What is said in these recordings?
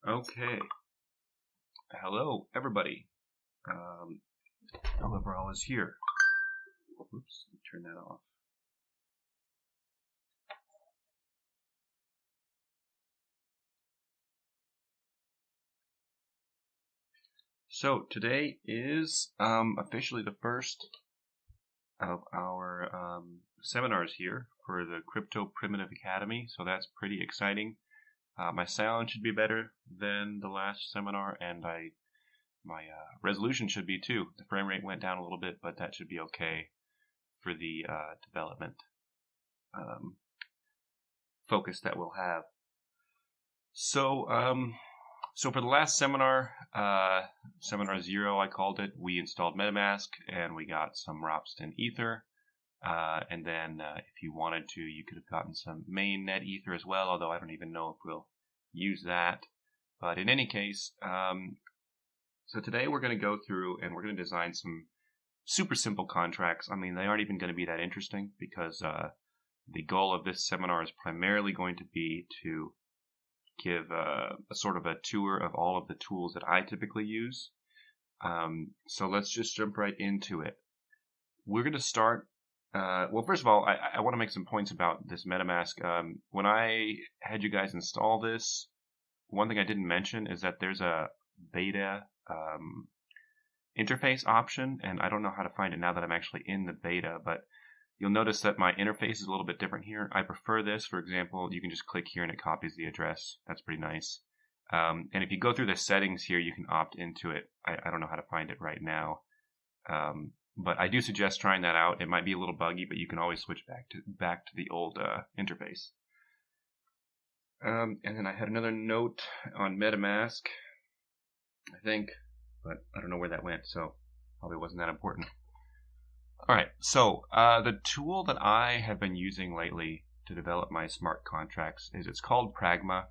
Okay. Hello, everybody. Whoever all is here. Oops, turn that off. So today is officially the first of our seminars here for the CryptoPrimitive Academy. So that's pretty exciting. My sound should be better than the last seminar, and my resolution should be too. The frame rate went down a little bit, but that should be okay for the development focus that we'll have. So for the last seminar, seminar 0, I called it, we installed MetaMask and we got some Ropsten Ether. And then if you wanted to, you could have gotten some mainnet Ether as well, although I don't even know if we'll use that. But in any case, so today we're going to go through and we're going to design some super simple contracts. I mean, they aren't even going to be that interesting because the goal of this seminar is primarily going to be to give a sort of a tour of all of the tools that I typically use. So let's just jump right into it. We're going to start. Well, first of all, I want to make some points about this MetaMask. When I had you guys install this, one thing I didn't mention is that there's a beta interface option, and I don't know how to find it now that I'm actually in the beta, but you'll notice that my interface is a little bit different here. I prefer this. For example, you can just click here and it copies the address. That's pretty nice. And if you go through the settings here, you can opt into it. I don't know how to find it right now. But I do suggest trying that out. It might be a little buggy, but you can always switch back to the old interface. And then I had another note on MetaMask, I think, but I don't know where that went, so probably wasn't that important. All right, so the tool that I have been using lately to develop my smart contracts it's called Pragma,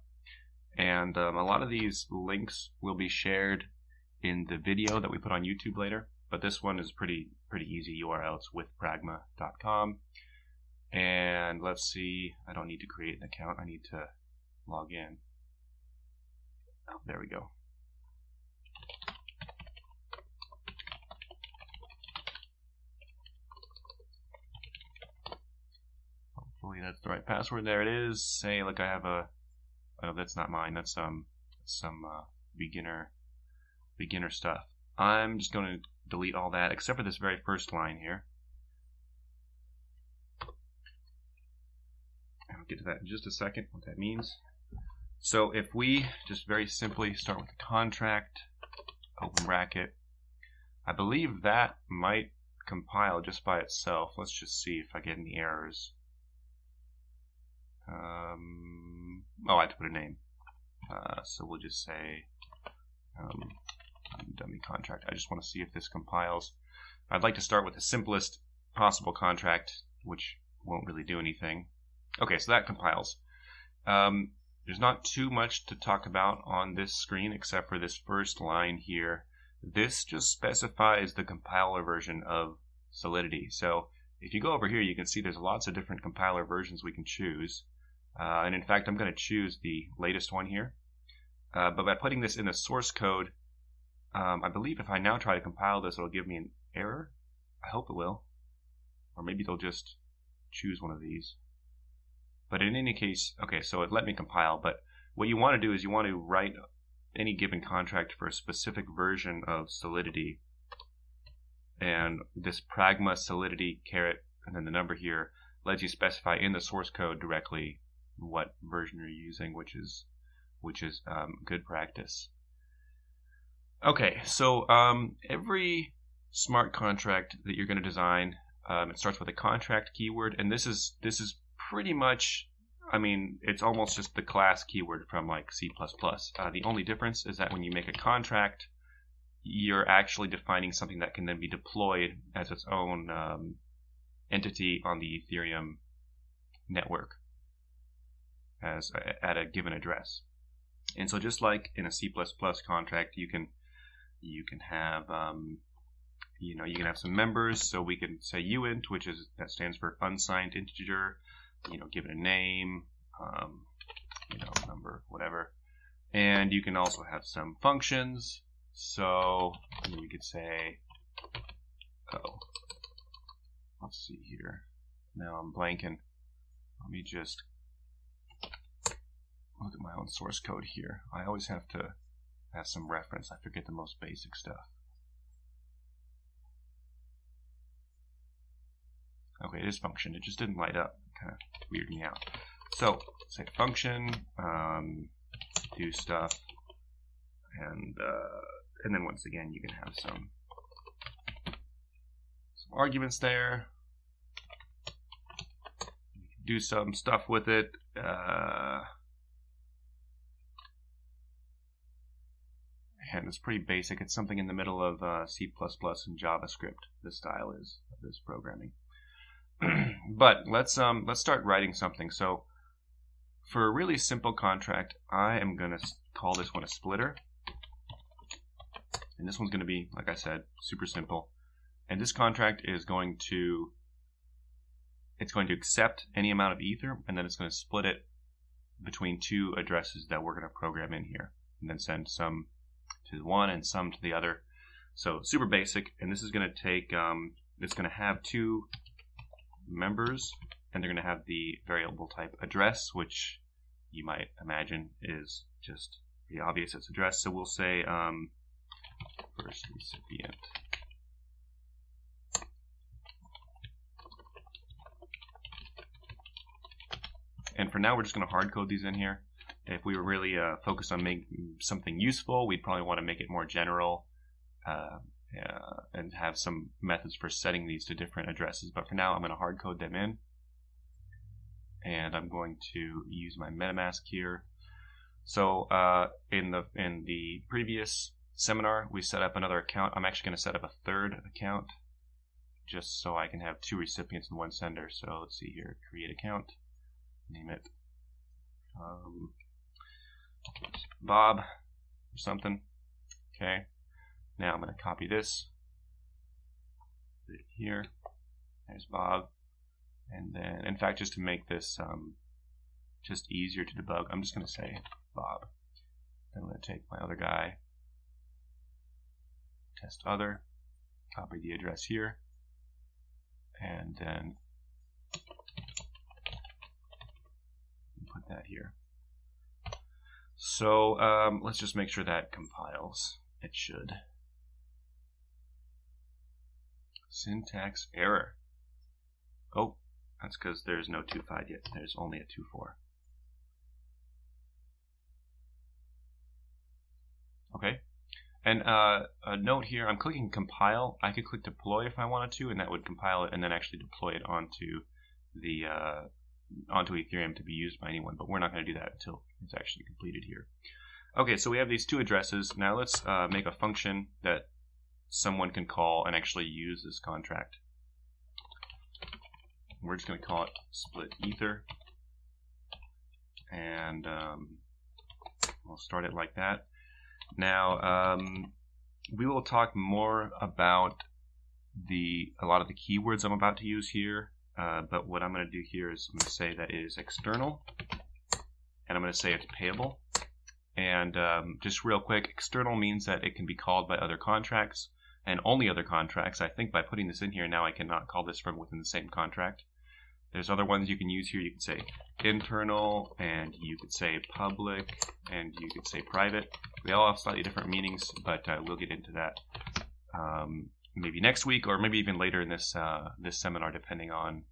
and a lot of these links will be shared in the video that we put on YouTube later. But this one is pretty easy URL. It's withpragma.com. And let's see, I don't need to create an account. I need to log in. Oh, there we go. Hopefully that's the right password. There it is. Say, look, I have a, oh, that's not mine. That's some beginner stuff. I'm just going to delete all that except for this very first line here. I'll get to that in just a second, what that means. So if we just very simply start with the contract, open bracket, I believe that might compile just by itself. Let's just see if I get any errors. Oh, I have to put a name. So we'll just say dummy contract. I just want to see if this compiles. I'd like to start with the simplest possible contract, which won't really do anything. Okay, so that compiles. There's not too much to talk about on this screen except for this first line here. This just specifies the compiler version of Solidity. So if you go over here, you can see there's lots of different compiler versions we can choose. And in fact, I'm going to choose the latest one here. But by putting this in the source code, I believe if I now try to compile this, it'll give me an error. I hope it will. Or maybe they'll just choose one of these. But in any case, okay, so it let me compile. But what you want to do is you want to write any given contract for a specific version of Solidity. And this Pragma Solidity caret and then the number here lets you specify in the source code directly what version you're using, which is good practice. Okay, so every smart contract that you're going to design, it starts with a contract keyword, and this is pretty much, I mean, it's almost just the class keyword from like C++. The only difference is that when you make a contract, you're actually defining something that can then be deployed as its own entity on the Ethereum network as at a given address. And so just like in a C++ contract, you can have you can have some members. So we can say uint, that stands for unsigned integer, give it a name, number, whatever. And And you can also have some functions. So we could say, oh, let's see here. Now I'm blanking. Let me just look at my own source code here. I always have to have some reference. I forget the most basic stuff. Okay, it is function. It just didn't light up. Kind of weirded me out. So say function, do stuff, and then once again you can have some arguments there. You can do some stuff with it. And it's pretty basic. It's something in the middle of C++ and JavaScript. The style is of this programming. But let's start writing something. So for a really simple contract, I am going to call this one a splitter. And this one's going to be, like I said, super simple. And this contract is going to accept any amount of Ether, and then it's going to split it between two addresses that we're going to program in here, and then send some to one and some to the other. So super basic. And this is going to take, it's going to have two members, and they're going to have the variable type address, which you might imagine is just the obvious, it's address. So we'll say first recipient. And for now, we're just going to hard code these in here. If we were really focused on making something useful, we'd probably want to make it more general and have some methods for setting these to different addresses. But for now, I'm going to hard code them in. And I'm going to use my MetaMask here. So in the previous seminar, we set up another account. I'm actually going to set up a third account just so I can have two recipients and one sender. So let's see here, create account, name it Bob or something. Okay. Now I'm going to copy this, put it here. There's Bob. And then, in fact, just to make this just easier to debug, I'm just going to say Bob. Then I'm going to take my other guy, test other, copy the address here, and then put that here. So let's just make sure that compiles. It should. Syntax error. Oh, that's because there's no 2.5 yet. There's only a 2.4. Okay. And a note here, I'm clicking compile. I could click deploy if I wanted to, and that would compile it and then actually deploy it onto the onto Ethereum to be used by anyone. But we're not going to do that until it's actually completed here. Okay, so we have these two addresses. Now let's make a function that someone can call and actually use this contract. We're just going to call it split ether, and we'll start it like that. Now we will talk more about a lot of the keywords I'm about to use here, but what I'm going to do here is I'm going to say that it is external, and I'm going to say it's payable. And just real quick, external means that it can be called by other contracts and only other contracts. I think by putting this in here now I cannot call this from within the same contract. There's other ones you can use here. You can say internal, and you could say public, and you could say private. They all have slightly different meanings, but we'll get into that maybe next week or maybe even later in this this seminar, depending on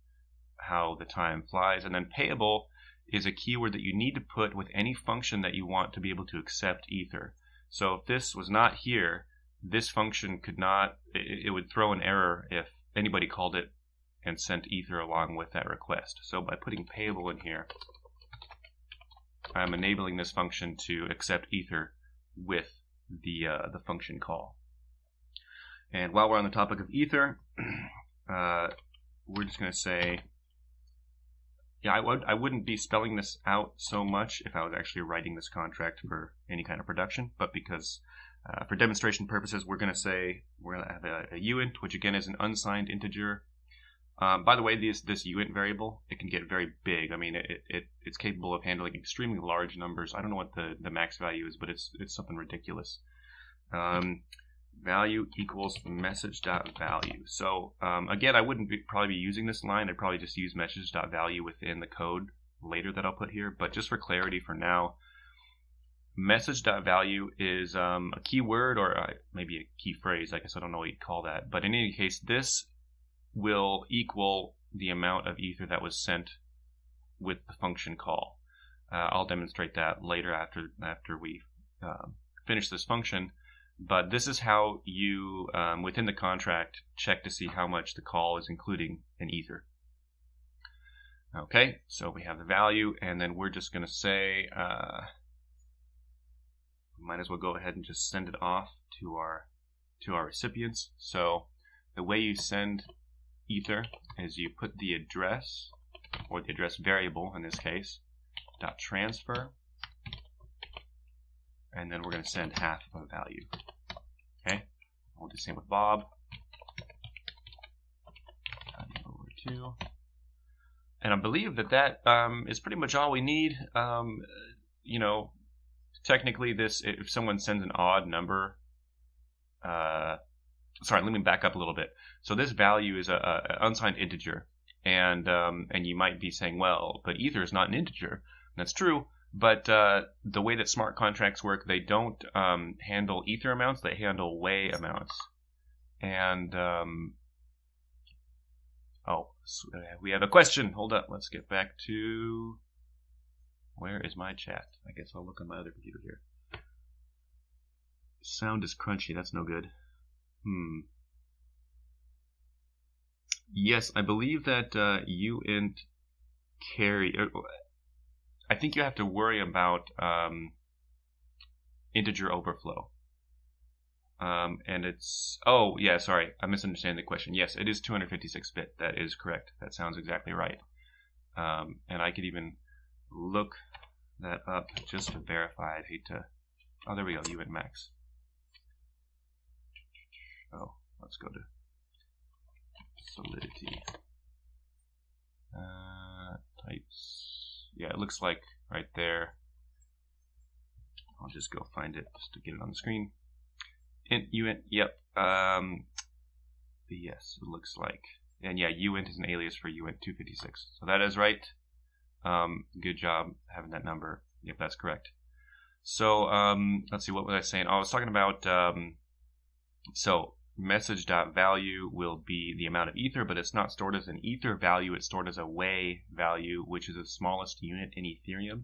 how the time flies. And then payable is a keyword that you need to put with any function that you want to be able to accept Ether. So if this was not here, this function could not, it would throw an error if anybody called it and sent Ether along with that request. So by putting payable in here, I'm enabling this function to accept Ether with the function call. And while we're on the topic of Ether, we're just going to say, yeah, I wouldn't be spelling this out so much if I was actually writing this contract for any kind of production, but because for demonstration purposes, we're going to say we're going to have a uint, which again is an unsigned integer. By the way, this uint variable, it can get very big. I mean, it's capable of handling extremely large numbers. I don't know what the max value is, but it's something ridiculous. Value equals message.value. So again, I wouldn't probably be using this line. I'd probably just use message.value within the code later that I'll put here. But just for clarity for now, message.value is a keyword or maybe a key phrase. I guess I don't know what you'd call that. But in any case, this will equal the amount of ether that was sent with the function call. I'll demonstrate that later after we finish this function. But this is how you, within the contract, check to see how much the call is including in ether. Okay, so we have the value, and then we're just going to say, might as well go ahead and just send it off to our recipients. So the way you send ether is you put the address, or the address variable in this case, .transfer, and then we're going to send half of a value. Okay, we'll do the same with Bob. Over 2. And I believe that is pretty much all we need. You know, technically this, if someone sends an odd number, sorry, let me back up a little bit. So this value is an unsigned integer, and you might be saying, well, but ether is not an integer. And that's true. But the way that smart contracts work, they don't handle ether amounts, they handle way amounts. And, we have a question. Hold up, let's get back to, where is my chat? I guess I'll look on my other computer here. Sound is crunchy, that's no good. Yes, I believe that uint carry... I think you have to worry about integer overflow. And it's... Oh, yeah, sorry. I'm misunderstanding the question. Yes, it is 256-bit. That is correct. That sounds exactly right. And I could even look that up just to verify. I'd hate to... Oh, there we go. uint max. Oh, let's go to Solidity. Types... Yeah, it looks like right there. I'll just go find it just to get it on the screen. Int uint, yep. Yes, it looks like. And yeah, uint is an alias for uint 256. So that is right. Good job having that number. Yep, that's correct. So let's see, what was I saying? Oh, I was talking about so message.value will be the amount of ether, but it's not stored as an ether value, it's stored as a way value, which is the smallest unit in Ethereum.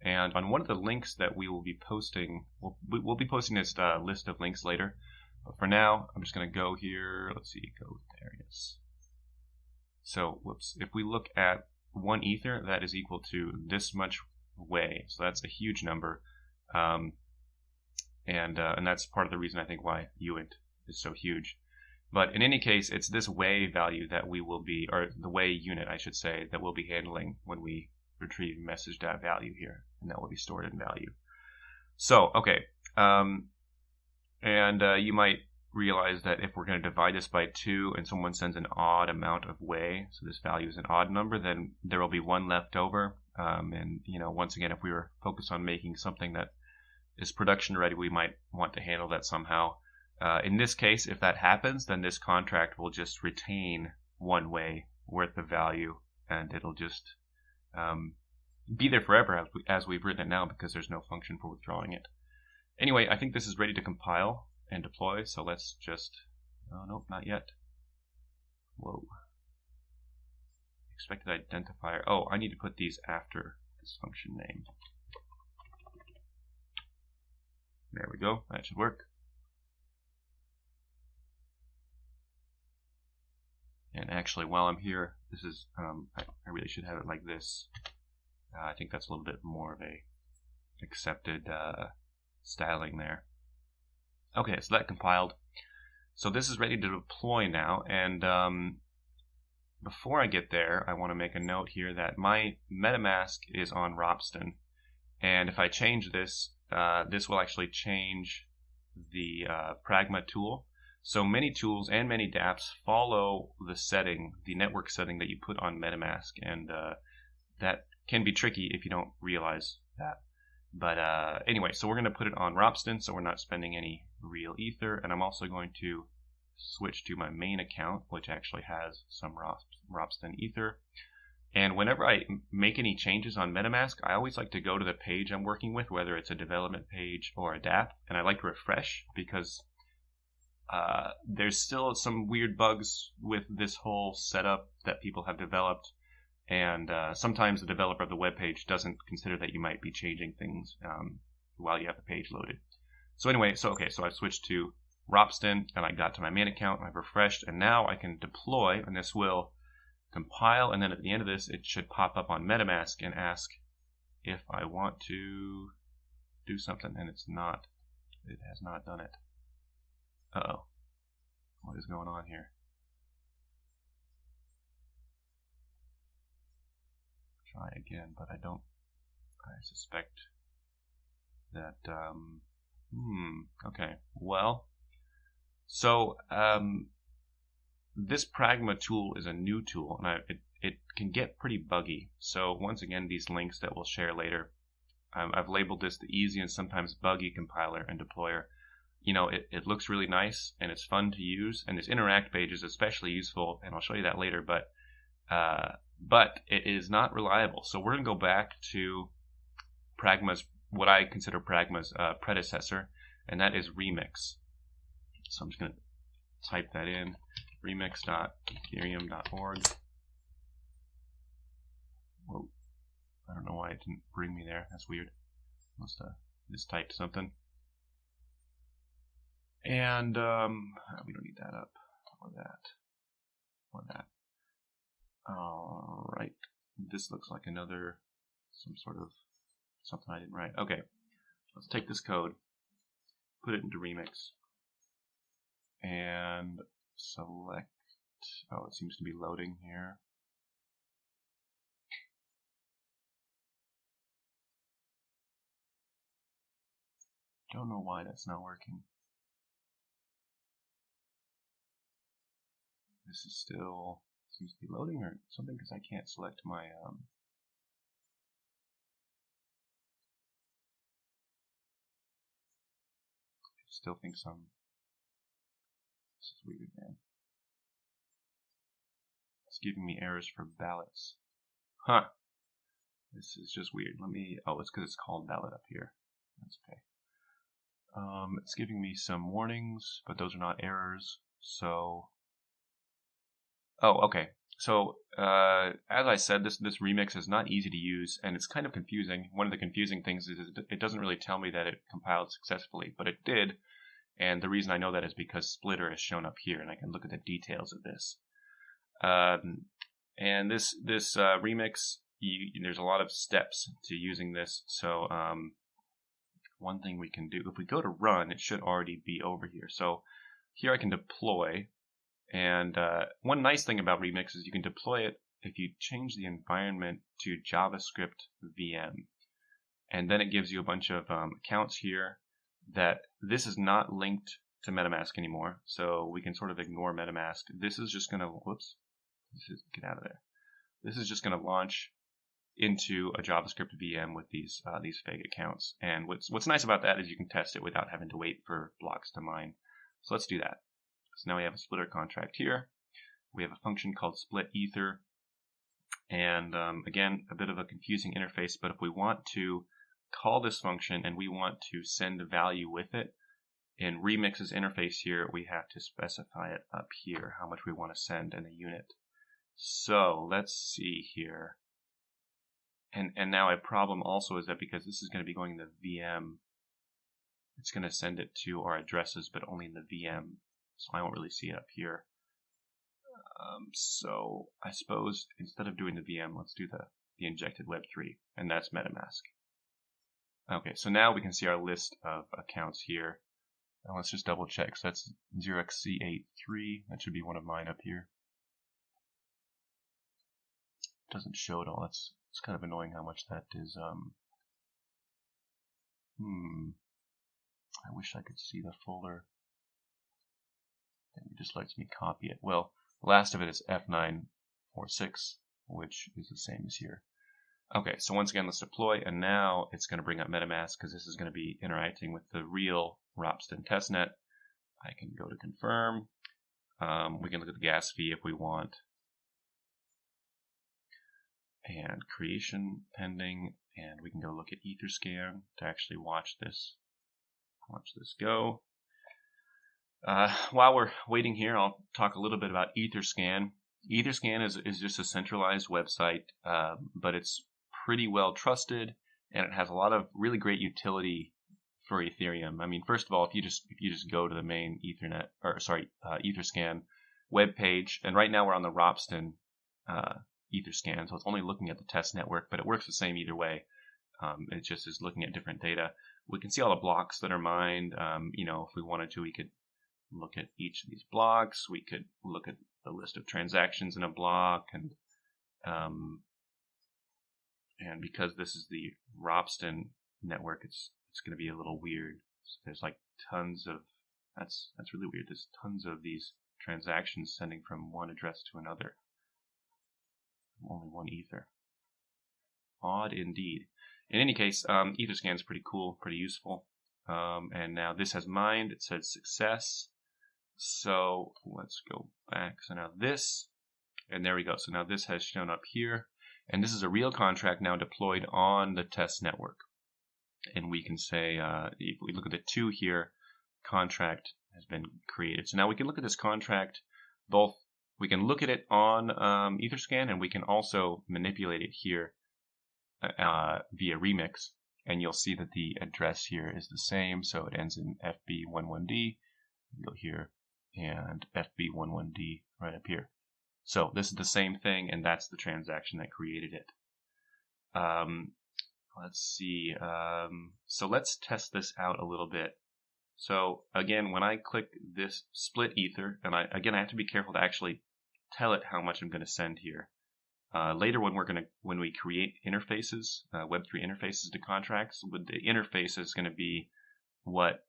And on one of the links that we will be posting, we'll be posting this list of links later. But for now, I'm just going to go here. Let's see, go there, yes. So, whoops, if we look at 1 ether, that is equal to this much way. So that's a huge number. And that's part of the reason I think why uint is so huge. But in any case, it's this way value that we will be, or the way unit, I should say, that we'll be handling when we retrieve message.value here, and that will be stored in value. So, okay, you might realize that if we're going to divide this by 2 and someone sends an odd amount of way, so this value is an odd number, then there will be 1 left over. And, you know, once again, if we were focused on making something that is production ready, we might want to handle that somehow. In this case, if that happens, then this contract will just retain 1 way worth of value, and it'll just be there forever as we've written it now, because there's no function for withdrawing it. Anyway, I think this is ready to compile and deploy, so let's just... Oh, nope, not yet. Whoa. Expected identifier. Oh, I need to put these after this function name. There we go. That should work. And actually, while I'm here, this is, I really should have it like this. I think that's a little bit more of a accepted styling there. Okay, so that compiled. So this is ready to deploy now, and before I get there, I want to make a note here that my MetaMask is on Ropsten, and if I change this, this will actually change the Pragma tool. So many tools and many dApps follow the setting, the network setting that you put on MetaMask, and that can be tricky if you don't realize that. But anyway, so we're going to put it on Ropsten, so we're not spending any real Ether, and I'm also going to switch to my main account, which actually has some Ropsten Ether. And whenever I make any changes on MetaMask, I always like to go to the page I'm working with, whether it's a development page or a dApp, and I like to refresh because there's still some weird bugs with this whole setup that people have developed, and sometimes the developer of the web page doesn't consider that you might be changing things while you have the page loaded. So anyway, so I've switched to Ropsten, and I got to my main account, I've refreshed, and now I can deploy, and this will compile, and then at the end of this, it should pop up on MetaMask and ask if I want to do something, and it has not done it. Uh-oh. What is going on here? Try again, but I suspect that, okay. Well, so, this Pragma tool is a new tool, and it can get pretty buggy. So once again, these links that we'll share later, I've labeled this the easy and sometimes buggy compiler and deployer. You know, it looks really nice and it's fun to use, and this interact page is especially useful, and I'll show you that later, but it is not reliable. So we're going to go back to Pragma's, what I consider Pragma's predecessor, and that is Remix. So I'm just going to type that in, remix.ethereum.org. Whoa, I don't know why it didn't bring me there. That's weird. Must have mistyped something. And we don't need that up, or that, or that. All right, this looks like some sort of something I didn't write. Okay, let's take this code, put it into Remix, and select, oh, it seems to be loading here. Don't know why that's not working. This is still, seems to be loading or something, because I can't select my, it still thinks this is weird, man. It's giving me errors for ballots. Huh. This is just weird. Oh, it's because it's called ballot up here. That's okay. It's giving me some warnings, but those are not errors, so... Oh, okay. So, as I said, this Remix is not easy to use, and it's kind of confusing. One of the confusing things is it doesn't really tell me that it compiled successfully, but it did, and the reason I know that is because Splitter is shown up here, and I can look at the details of this. And this Remix, there's a lot of steps to using this, so one thing we can do, if we go to run, it should already be over here. So here I can deploy. And one nice thing about Remix is you can deploy it if you change the environment to JavaScript VM. And then it gives you a bunch of accounts here that this is not linked to MetaMask anymore. So we can sort of ignore MetaMask. This is just going to, get out of there. This is just going to launch into a JavaScript VM with these fake accounts. And what's nice about that is you can test it without having to wait for blocks to mine. So let's do that. So now we have a splitter contract here. We have a function called split ether. And again, a bit of a confusing interface, but if we want to call this function and we want to send a value with it, in Remix's interface here, we have to specify it up here, how much we want to send in a unit. So let's see here. And now a problem also is that because this is going to be going in the VM, it's going to send it to our addresses, but only in the VM. So I won't really see it up here. So I suppose instead of doing the VM, let's do the injected Web3, and that's MetaMask. Okay, so now we can see our list of accounts here. And let's just double check. So that's 0xC83. That should be one of mine up here. It doesn't show it all. It's kind of annoying how much that is. I wish I could see the folder. It just lets me copy it. Well, the last of it is F946, which is the same as here. Okay, so once again, let's deploy, and now it's going to bring up MetaMask because this is going to be interacting with the real Ropsten testnet. I can go to confirm. We can look at the gas fee if we want. And creation pending, and we can go look at Etherscan to actually watch this go. While we're waiting here, I'll talk a little bit about Etherscan. Etherscan is just a centralized website, but it's pretty well trusted, and it has a lot of really great utility for Ethereum. I mean, first of all, if you just go to the main Etherscan web page, and right now we're on the Ropsten Etherscan, so it's only looking at the test network, but it works the same either way. It just is looking at different data. We can see all the blocks that are mined. If we wanted to, we could look at each of these blocks. We could look at the list of transactions in a block, and because this is the Ropsten network, it's going to be a little weird. So there's like tons of that's really weird. There's tons of these transactions sending from one address to another. Only one ether. Odd indeed. In any case, Etherscan is pretty cool, pretty useful. And now this has mined. It says success. So let's go back. So now this, and there we go. So now this has shown up here. And this is a real contract now deployed on the test network. And we can say, if we look at the 2 here, contract has been created. So now we can look at this contract, both we can look at it on Etherscan, and we can also manipulate it here via Remix. And you'll see that the address here is the same. So it ends in FB11D. Go here and FB11D right up here. So this is the same thing, and that's the transaction that created it. Let's see. So let's test this out a little bit. So again, when I click this split ether, and I have to be careful to actually tell it how much I'm going to send here. Later, when we create interfaces, Web3 interfaces to contracts, the interface is going to be what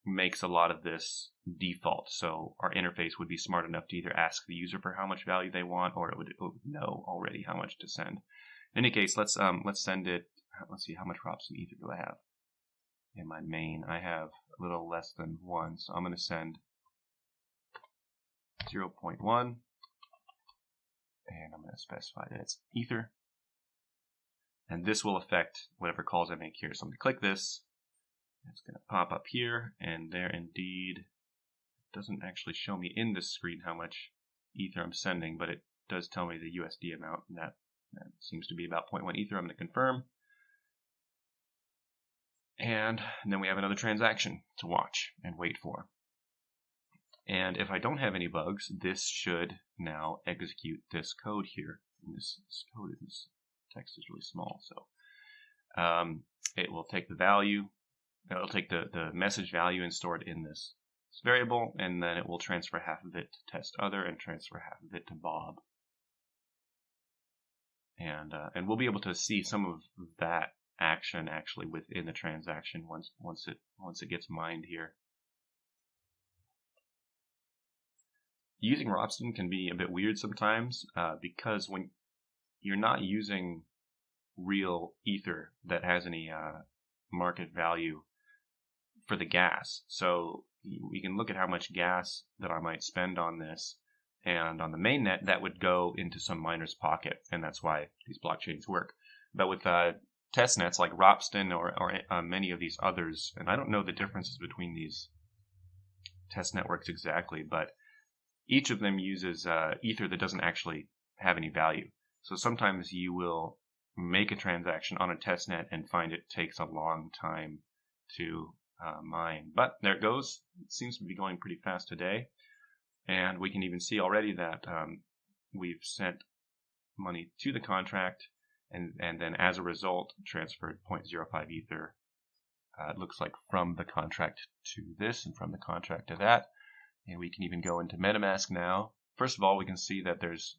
makes a lot of this default. So our interface would be smart enough to either ask the user for how much value they want, or it would know already how much to send. In any case, let's send it. Let's see, how much Ropsten ether do I have in my main? I have a little less than 1, so I'm going to send 0.1, and I'm going to specify that it's ether, and this will affect whatever calls I make here. So I'm going to click this. It's going to pop up here, and there indeed, it doesn't actually show me in this screen how much ether I'm sending, but it does tell me the USD amount, and that seems to be about 0.1 ether. I'm going to confirm. And then we have another transaction to watch and wait for. And if I don't have any bugs, this should now execute this code here. And this code is, text is really small, so it will take the value. It'll take the message value and store it in this variable, and then it will transfer half of it to test other and transfer half of it to Bob. And we'll be able to see some of that action actually within the transaction once it gets mined here. Using Ropsten can be a bit weird sometimes because when you're not using real ether that has any market value for the gas. So we can look at how much gas that I might spend on this, and on the mainnet that would go into some miner's pocket, and that's why these blockchains work. But with testnets like Ropsten or many of these others, and I don't know the differences between these test networks exactly, but each of them uses ether that doesn't actually have any value. So sometimes you will make a transaction on a testnet and find it takes a long time to mine. But there it goes. It seems to be going pretty fast today. And we can even see already that we've sent money to the contract, and then as a result transferred 0.05 ether. It looks like from the contract to this and from the contract to that. And we can even go into MetaMask now. First of all, we can see that there's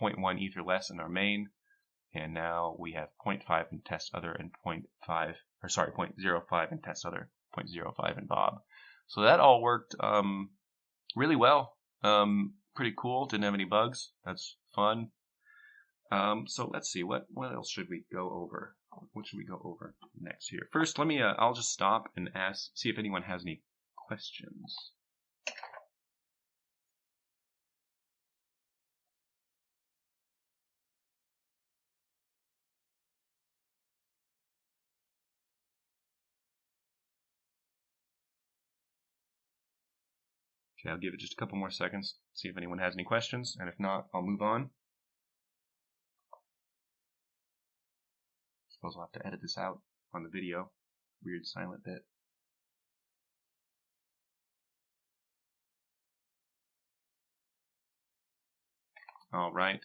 0.1 ether less in our main, and now we have 0.5 in test other and 0.05 in test other, 0.05 in Bob. So that all worked really well. Pretty cool. Didn't have any bugs. That's fun. So let's see. What else should we go over? What should we go over next here? First, let me. I'll just stop and see if anyone has any questions. Okay, I'll give it just a couple more seconds, see if anyone has any questions, and if not, I'll move on. Suppose I'll have to edit this out on the video. Weird silent bit. All right.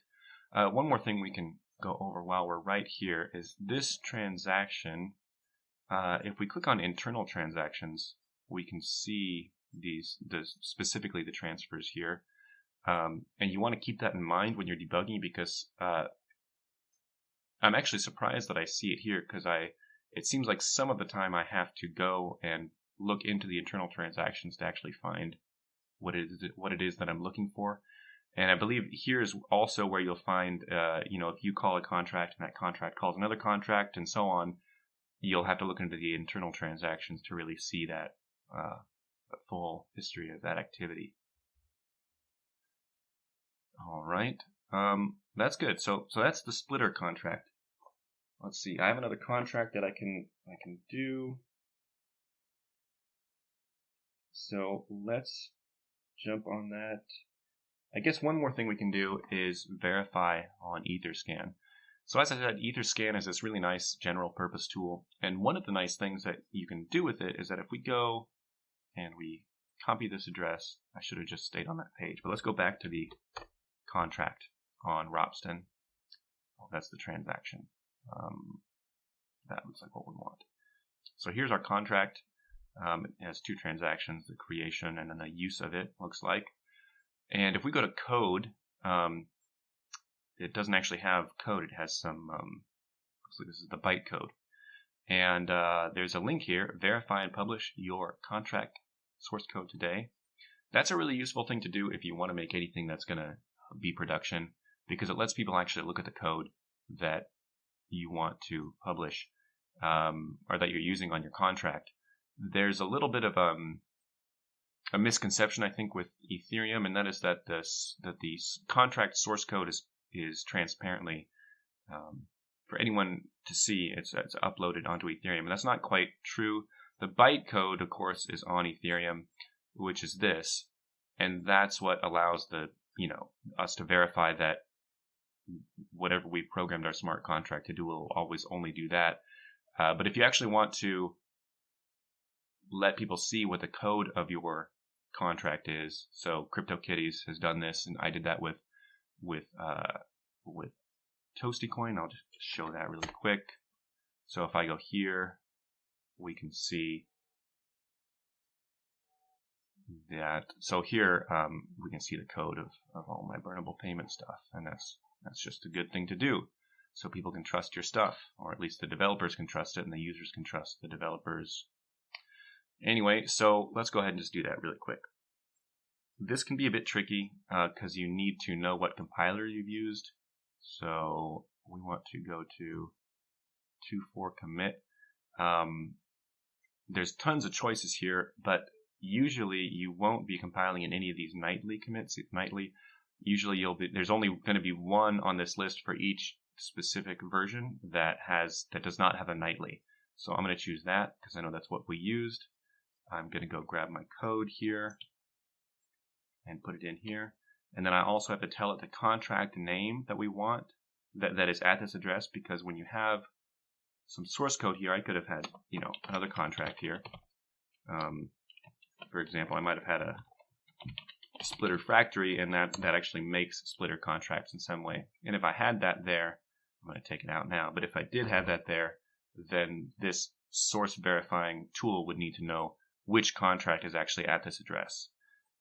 One more thing we can go over while we're right here is this transaction. If we click on internal transactions, we can see specifically the transfers here. And you want to keep that in mind when you're debugging, because I'm actually surprised that I see it here, because it seems like some of the time I have to go and look into the internal transactions to actually find what it is that I'm looking for. And I believe here is also where you'll find, if you call a contract and that contract calls another contract and so on, you'll have to look into the internal transactions to really see that the full history of that activity. All right, that's good. So that's the splitter contract. Let's see. I have another contract that I can do. So let's jump on that. I guess one more thing we can do is verify on Etherscan. So as I said, Etherscan is this really nice general purpose tool. And one of the nice things that you can do with it is that if we go and we copy this address, I should have just stayed on that page, but let's go back to the contract on Ropsten. Oh, that's the transaction. That looks like what we want. So here's our contract. It has two transactions, the creation and then the use of it, looks like. And if we go to code, it doesn't actually have code. It has some, looks like this is the bytecode. And there's a link here, verify and publish your contract source code today. That's a really useful thing to do if you want to make anything that's going to be production, because it lets people actually look at the code that you want to publish or that you're using on your contract. There's a little bit of a misconception, I think, with Ethereum, and that is that the contract source code is transparently for anyone to see. It's uploaded onto Ethereum, and that's not quite true. The bytecode, of course, is on Ethereum, which is this, and that's what allows us to verify that whatever we programmed our smart contract to do will always only do that. But if you actually want to let people see what the code of your contract is, so CryptoKitties has done this, and I did that with ToastyCoin. I'll just show that really quick. So if I go here, we can see that. So here we can see the code of all my burnable payment stuff, and that's just a good thing to do, so people can trust your stuff, or at least the developers can trust it, and the users can trust the developers. Anyway, so let's go ahead and just do that really quick. This can be a bit tricky because you need to know what compiler you've used. So we want to go to 2.4 commit. There's tons of choices here, but usually you won't be compiling in any of these nightly commits. Usually there's only going to be one on this list for each specific version that does not have a nightly. So I'm going to choose that because I know that's what we used. I'm going to go grab my code here and put it in here. And then I also have to tell it the contract name that we want that is at this address, because when you have some source code here, I could have had, another contract here. For example, I might have had a splitter factory, and that actually makes splitter contracts in some way. And if I had that there, I'm going to take it out now, but if I did have that there, then this source verifying tool would need to know which contract is actually at this address.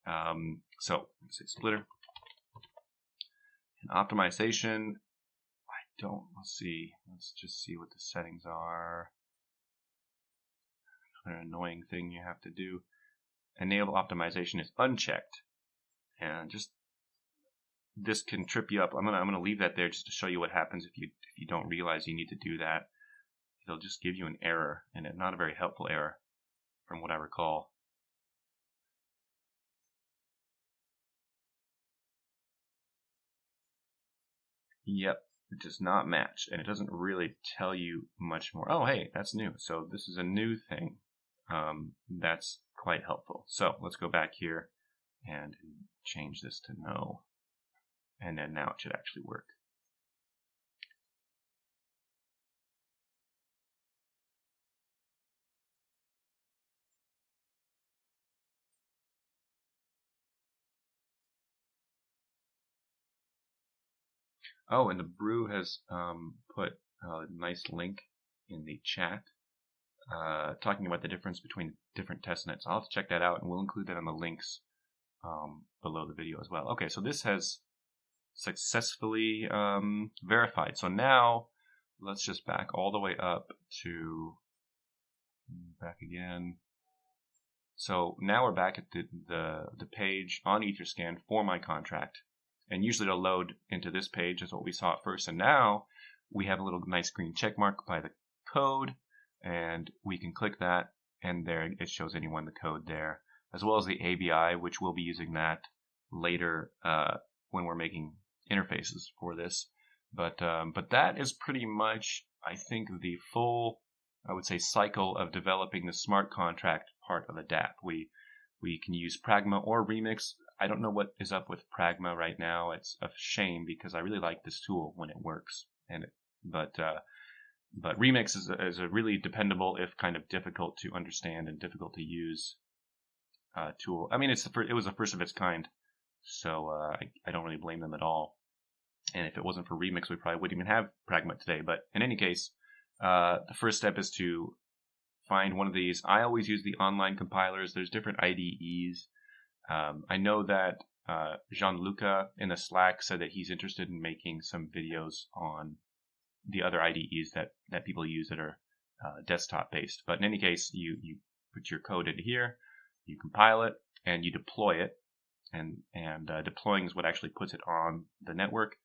So let's say splitter and optimization. Let's just see what the settings are. Another annoying thing you have to do. Enable optimization is unchecked. And just this can trip you up. I'm gonna leave that there just to show you what happens if you don't realize you need to do that. It'll just give you an error, and it's not a very helpful error from what I recall. Yep, it does not match, and it doesn't really tell you much more. Oh, hey, that's new. So this is a new thing. That's quite helpful. So let's go back here and change this to no. And then now it should actually work. Oh, and the brew has put a nice link in the chat talking about the difference between different testnets. I'll have to check that out, and we'll include that in the links below the video as well. Okay, so this has successfully verified. So now let's just back all the way up to back again. So now we're back at the page on Etherscan for my contract. And usually it'll load into this page as what we saw at first. And now we have a little nice green check mark by the code, and we can click that, and there it shows anyone the code there, as well as the ABI, which we'll be using that later when we're making interfaces for this. But that is pretty much, I think, the full, I would say, cycle of developing the smart contract part of the dApp. We can use Pragma or Remix. I don't know what is up with Pragma right now. It's a shame because I really like this tool when it works. But Remix is a really dependable, if kind of difficult to understand and difficult to use tool. I mean, it was the first of its kind, so I don't really blame them at all. And if it wasn't for Remix, we probably wouldn't even have Pragma today. But in any case, the first step is to find one of these. I always use the online compilers. There's different IDEs. I know that Gianluca in the Slack said that he's interested in making some videos on the other IDEs that people use that are desktop based. But in any case, you put your code into here, you compile it, and you deploy it. And deploying is what actually puts it on the network.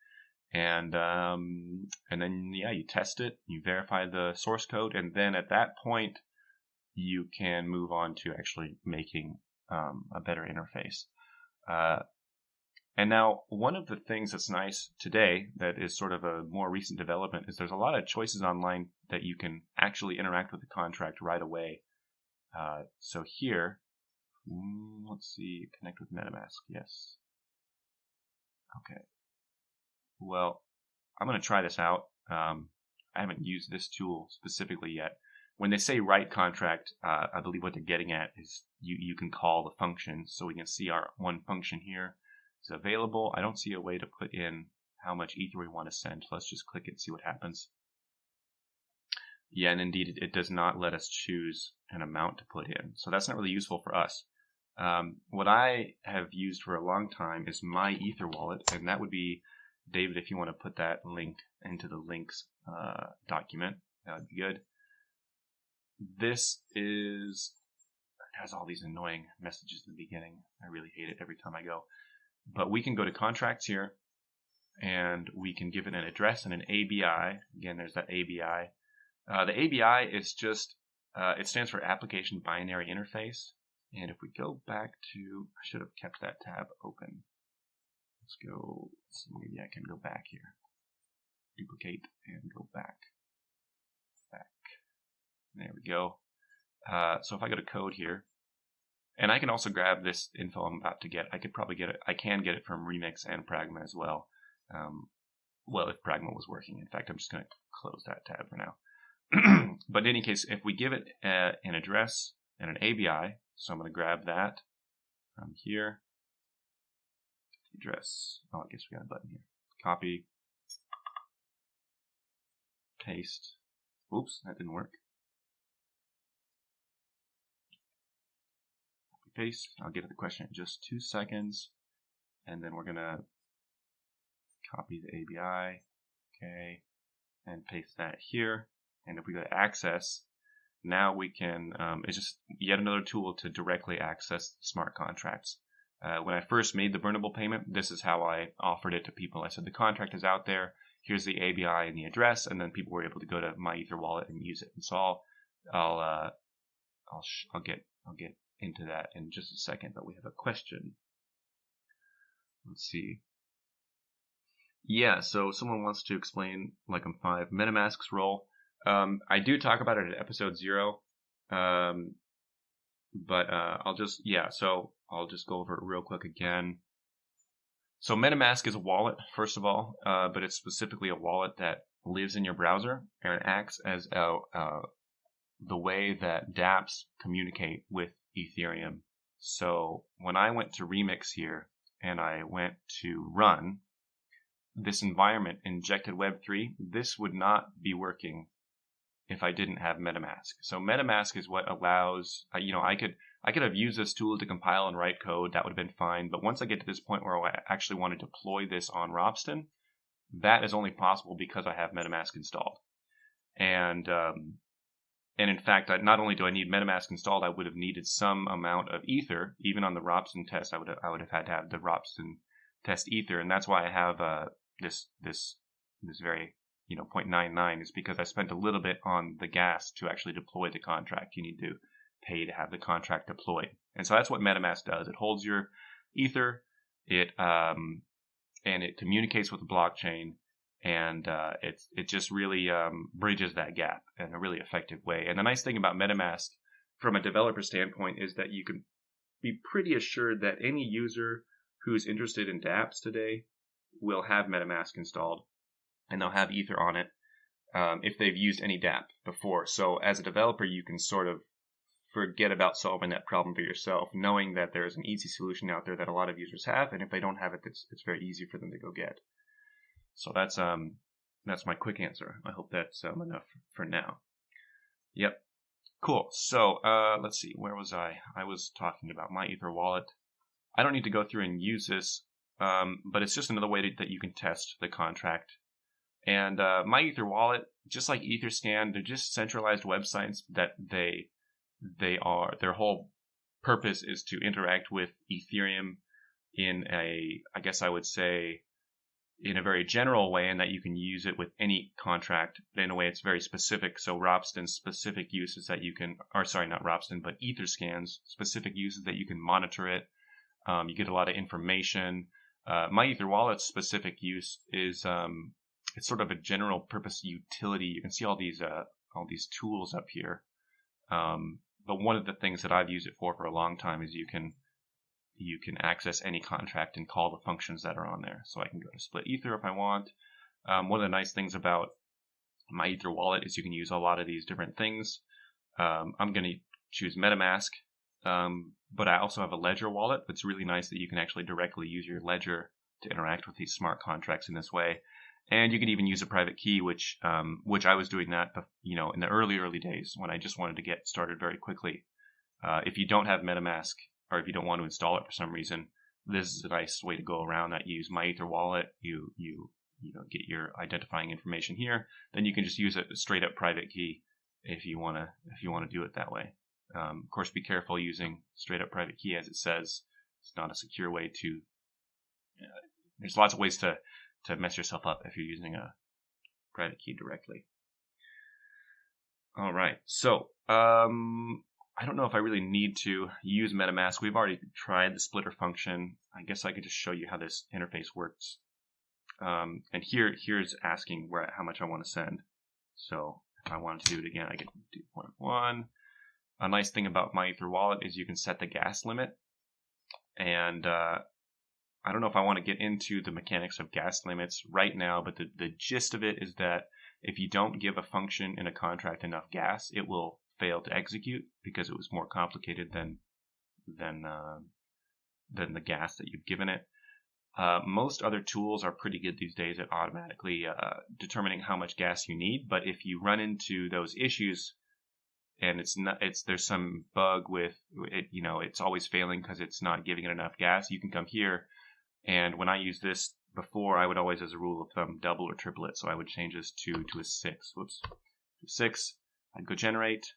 And then you test it, you verify the source code, and then at that point you can move on to actually making a better interface. And now one of the things that's nice today that is sort of a more recent development is there's a lot of choices online that you can actually interact with the contract right away. So here, let's see, connect with MetaMask. Yes. Okay. Well, I'm going to try this out. I haven't used this tool specifically yet. When they say write contract, I believe what they're getting at is you can call the function. So we can see our one function here is available. I don't see a way to put in how much Ether we want to send. Let's just click it and see what happens. Yeah, and indeed it does not let us choose an amount to put in. So that's not really useful for us. What I have used for a long time is MyEtherWallet, and that would be, David, if you want to put that link into the links document, that would be good. This has all these annoying messages in the beginning. I really hate it every time I go. But we can go to contracts here, and we can give it an address and an ABI. Again, there's that ABI. The ABI is just, it stands for Application Binary Interface. And if we go back to, I should have kept that tab open. Let's go, maybe I can go back here. Duplicate and go back. There we go. So if I go to code here, and I can also grab this info I'm about to get. I could probably get it. I can get it from Remix and Pragma as well. Well, if Pragma was working. In fact, I'm just going to close that tab for now. But in any case, if we give it an address and an ABI, so I'm going to grab that from here. Address. Oh, I guess we got a button here. Copy. Paste. Oops, that didn't work. Paste. I'll get to the question in just 2 seconds, and then we're gonna copy the ABI, okay, and paste that here. And if we go to access, now we can. It's just yet another tool to directly access smart contracts. When I first made the burnable payment, this is how I offered it to people. I said the contract is out there. Here's the ABI and the address, and then people were able to go to MyEtherWallet and use it. And so I'll get into that in just a second. But we have a question. Let's see. Yeah, so someone wants to explain Lecom 5 MetaMask's role. I do talk about it at episode 0, but I'll just go over it real quick again. So MetaMask is a wallet, first of all, but it's specifically a wallet that lives in your browser and it acts as the way that dApps communicate with Ethereum. So when I went to Remix here and I went to run this environment, injected Web3, this would not be working if I didn't have MetaMask. So MetaMask is what allows, I could have used this tool to compile and write code. That would have been fine. But once I get to this point where I actually want to deploy this on Ropsten, that is only possible because I have MetaMask installed. And in fact, not only do I need MetaMask installed, I would have needed some amount of Ether. Even on the Ropsten test, I would have had to have the Ropsten test Ether, and that's why I have this very 0.99 is because I spent a little bit on the gas to actually deploy the contract. You need to pay to have the contract deployed, and so that's what MetaMask does. It holds your Ether, and it communicates with the blockchain, and it just really bridges that gap in a really effective way. And the nice thing about MetaMask, from a developer standpoint, is that you can be pretty assured that any user who's interested in dApps today will have MetaMask installed, and they'll have Ether on it if they've used any dApp before. So as a developer, you can sort of forget about solving that problem for yourself, knowing that there's an easy solution out there that a lot of users have, and if they don't have it, it's very easy for them to go get. So that's my quick answer. I hope that's enough for now. Yep. Cool. So let's see. Where was I? I was talking about MyEtherWallet. I don't need to go through and use this, but it's just another way that you can test the contract. And MyEtherWallet, just like Etherscan, they're just centralized websites that their whole purpose is to interact with Ethereum in I guess I would say, in a very general way, and that you can use it with any contract, but in a way it's very specific. So Ropsten's specific uses that you can, or sorry, not Ropsten, but Etherscan's specific uses that you can monitor it. You get a lot of information. MyEtherWallet's specific use is it's sort of a general purpose utility. You can see all these tools up here. But one of the things that I've used it for a long time is you can access any contract and call the functions that are on there. So I can go to split Ether if I want. One of the nice things about MyEtherWallet is you can use a lot of these different things. I'm going to choose MetaMask, but I also have a Ledger wallet. It's really nice that you can actually directly use your Ledger to interact with these smart contracts in this way. And you can even use a private key, which I was doing that, in the early days when I just wanted to get started very quickly. If you don't have MetaMask, or if you don't want to install it for some reason, this is a nice way to go around that. You use MyEtherWallet, you get your identifying information here, then you can just use a straight up private key if you want to do it that way. Of course, be careful using straight up private key, as it says it's not a secure way to. There's lots of ways to mess yourself up if you're using a private key directly. All right, so I don't know if I really need to use MetaMask. We've already tried the splitter function. I guess I could just show you how this interface works. And here's asking how much I want to send. So if I wanted to do it again, I could do 0.1. A nice thing about MyEtherWallet is you can set the gas limit. And I don't know if I want to get into the mechanics of gas limits right now, but the gist of it is that if you don't give a function in a contract enough gas, it will fail to execute because it was more complicated than the gas that you've given it. Most other tools are pretty good these days at automatically determining how much gas you need. But if you run into those issues and there's some bug with it, it's always failing because it's not giving it enough gas, you can come here. And when I use this before, I would always, as a rule of thumb, double or triple it. So I would change this to a 6. Whoops, to 6. I'd go generate.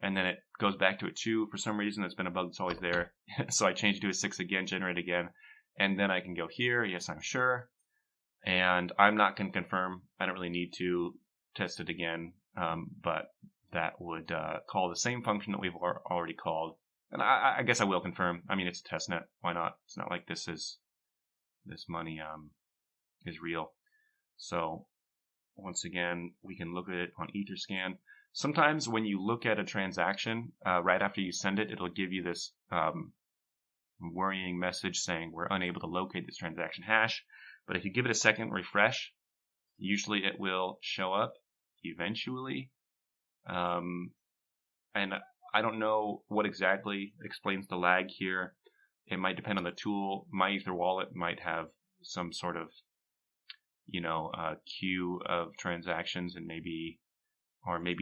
and then it goes back to a 2 for some reason. That's been a bug that's always there. So I changed it to a 6 again, generate again, and then I can go here. Yes, I'm sure. And I'm not going to confirm. I don't really need to test it again, but that would call the same function that we've already called. And I guess I will confirm. I mean, it's a test net. Why not? It's not like this money is real. So once again, we can look at it on Etherscan. Sometimes when you look at a transaction, right after you send it, it'll give you this worrying message saying we're unable to locate this transaction hash. But if you give it a second refresh, usually it will show up eventually. And I don't know what exactly explains the lag here. It might depend on the tool. MyEtherWallet might have some sort of, queue of transactions, and maybe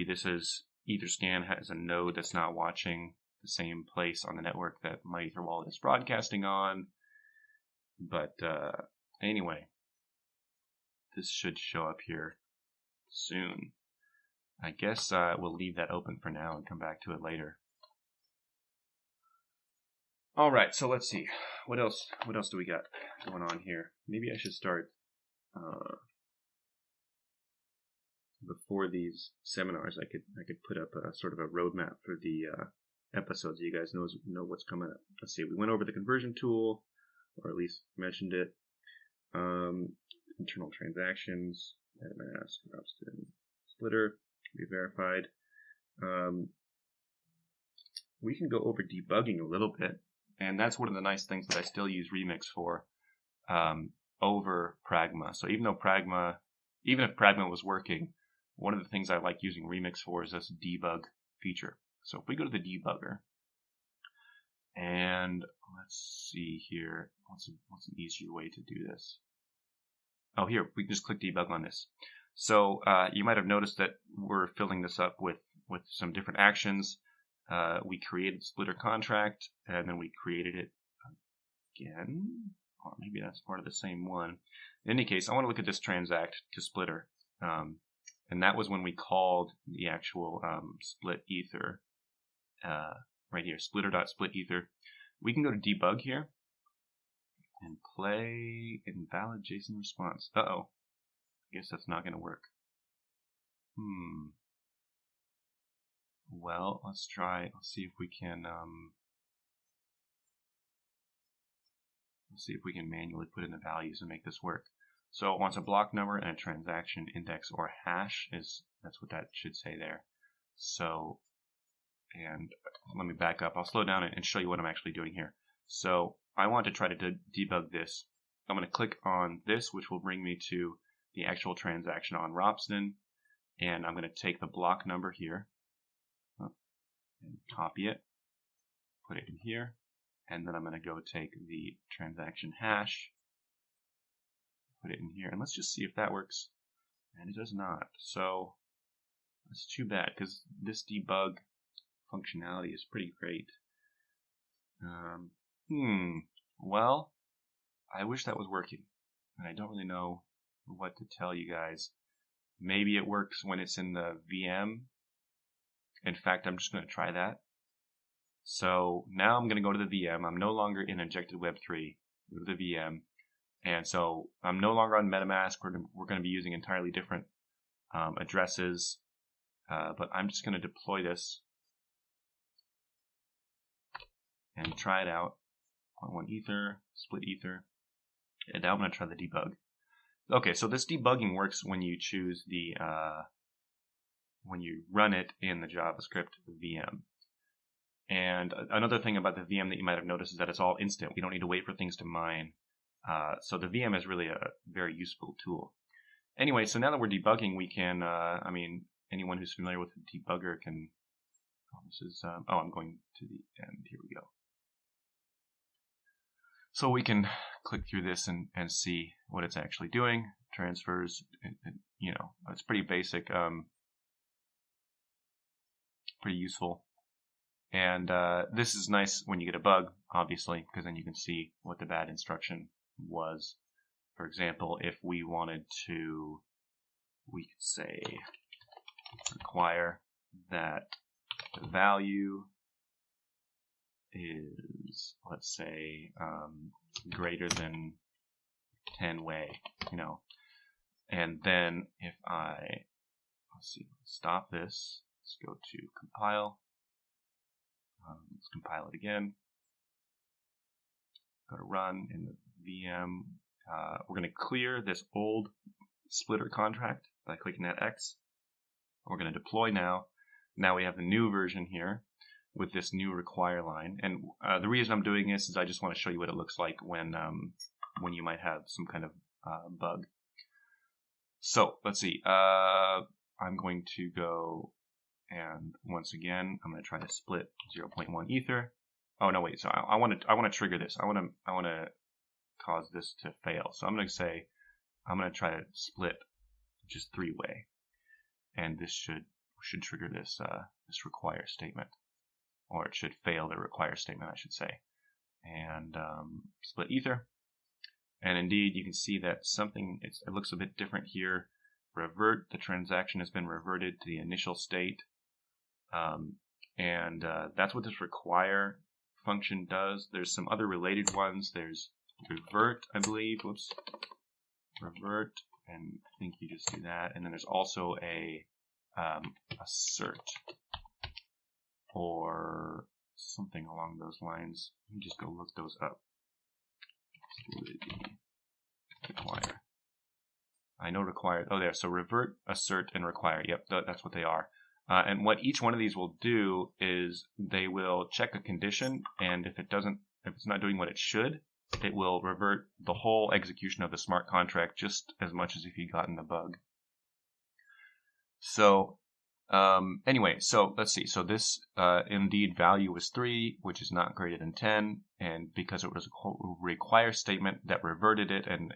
this is Etherscan has a node that's not watching the same place on the network that MyEtherWallet is broadcasting on. But anyway, this should show up here soon. I guess we'll leave that open for now and come back to it later. All right, so let's see. What else do we got going on here? Maybe I should start before these seminars. I could put up a sort of a roadmap for the episodes. You guys know what's coming up. Let's see. We went over the conversion tool, or at least mentioned it. Internal transactions, MetaMask, Robston, Splitter, be verified. We can go over debugging a little bit, and that's one of the nice things that I still use Remix for over Pragma. So even if Pragma was working, one of the things I like using Remix for is this debug feature. So if we go to the debugger, and let's see here, what's an easier way to do this? Oh, here, we can just click debug on this. So you might have noticed that we're filling this up with some different actions. We created Splitter contract, and then we created it again. Or maybe that's part of the same one. In any case, I want to look at this transact to Splitter. And that was when we called the actual split ether right here, splitter.splitEther. We can go to debug here and play invalid JSON response. Uh-oh. I guess that's not going to work. Well, let's try. Let's see if we can manually put in the values and make this work. So it wants a block number and a transaction index or hash. That's what that should say there. So, and let me back up. I'll slow down and show you what I'm actually doing here. So I want to try to debug this. I'm going to click on this, which will bring me to the actual transaction on Robston, and I'm going to take the block number here and copy it, put it in here, and then I'm going to go take the transaction hash, put it in here, and let's just see if that works. And it does not. So that's too bad, because this debug functionality is pretty great. Well, I wish that was working, and I don't really know what to tell you guys. Maybe it works when it's in the VM. In fact, I'm just going to try that. So now I'm going to go to the VM. I'm no longer in Injected Web 3. Go to the VM. And so I'm no longer on MetaMask. We're going to be using entirely different addresses. But I'm just going to deploy this and try it out. 0.1 Ether, split Ether. And now I'm going to try the debug. Okay, so this debugging works when you choose the when you run it in the JavaScript VM. And another thing about the VM that you might have noticed is that it's all instant. We don't need to wait for things to mine. So the VM is really a very useful tool. Anyway, so now that we're debugging, we can, anyone who's familiar with the debugger can, I'm going to the end. Here we go. So we can click through this and see what it's actually doing. Transfers, it's pretty basic, pretty useful. And this is nice when you get a bug, obviously, because then you can see what the bad instruction was. For example, if we wanted to, we could say require that the value is, let's say, greater than 10 way, you know. And then if let's see, stop this. Let's go to compile. Let's compile it again. Go to run in the VM. We're going to clear this old splitter contract by clicking that X. We're going to deploy now. Now we have the new version here with this new require line. And the reason I'm doing this is I just want to show you what it looks like when you might have some kind of bug. So let's see. I'm going to go, and once again, I'm going to try to split 0.1 ether. Oh no, wait. So I want to trigger this. I want to cause this to fail. So I'm going to say I'm going to try to split just 3-way, and this should trigger this this require statement, or it should fail the require statement, I should say. And split ether, and indeed you can see that something it looks a bit different here. Revert, the transaction has been reverted to the initial state, and that's what this require function does. There's some other related ones. There's revert, I believe. Whoops, revert, and I think you just do that. And then there's also a assert or something along those lines. Let me just go look those up. Let's do the require. I know require. Oh, there. So revert, assert, and require. Yep, that's what they are. And what each one of these will do is they will check a condition, and if it's not doing what it should, it will revert the whole execution of the smart contract just as much as if you'd gotten the bug. So anyway, so let's see. So this indeed value was 3, which is not greater than 10, and because it was a require statement that reverted it, and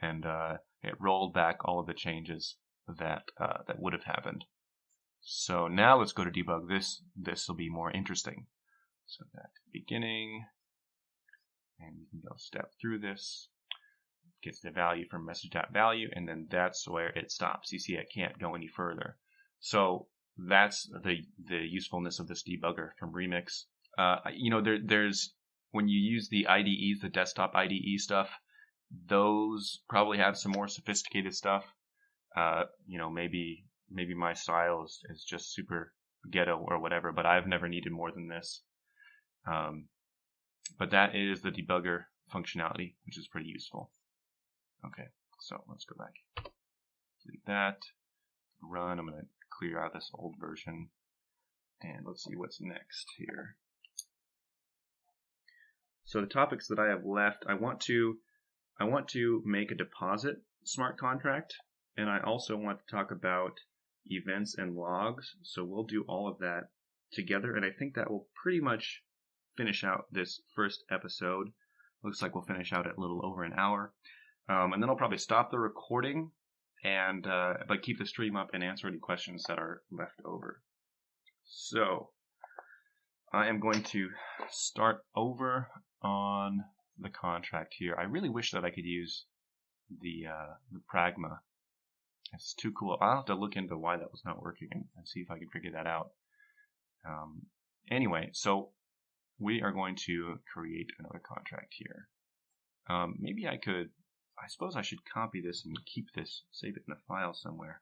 it rolled back all of the changes that that would have happened. So now let's go to debug this. This will be more interesting. So back to the beginning, and you can go step through this. Gets the value from message.value, and then that's where it stops. You see, it can't go any further. So that's the usefulness of this debugger from Remix. You know, there's when you use the IDEs, the desktop IDE stuff, those probably have some more sophisticated stuff. You know, maybe my style is just super ghetto or whatever, but I've never needed more than this. But that is the debugger functionality, which is pretty useful. Okay, so let's go back. Delete that. Run. I'm going to clear out this old version, and let's see what's next here. So the topics that I have left, I want to make a deposit smart contract, and I also want to talk about events and logs. So we'll do all of that together, and I think that will pretty much finish out this first episode. Looks like we'll finish out at a little over an hour, and then I'll probably stop the recording and but keep the stream up and answer any questions that are left over. So I am going to start over on the contract here. I really wish that I could use the Pragma. It's too cool. I'll have to look into why that was not working and see if I can figure that out. Anyway, so we are going to create another contract here. Maybe I suppose I should copy this and keep this, save it in a file somewhere.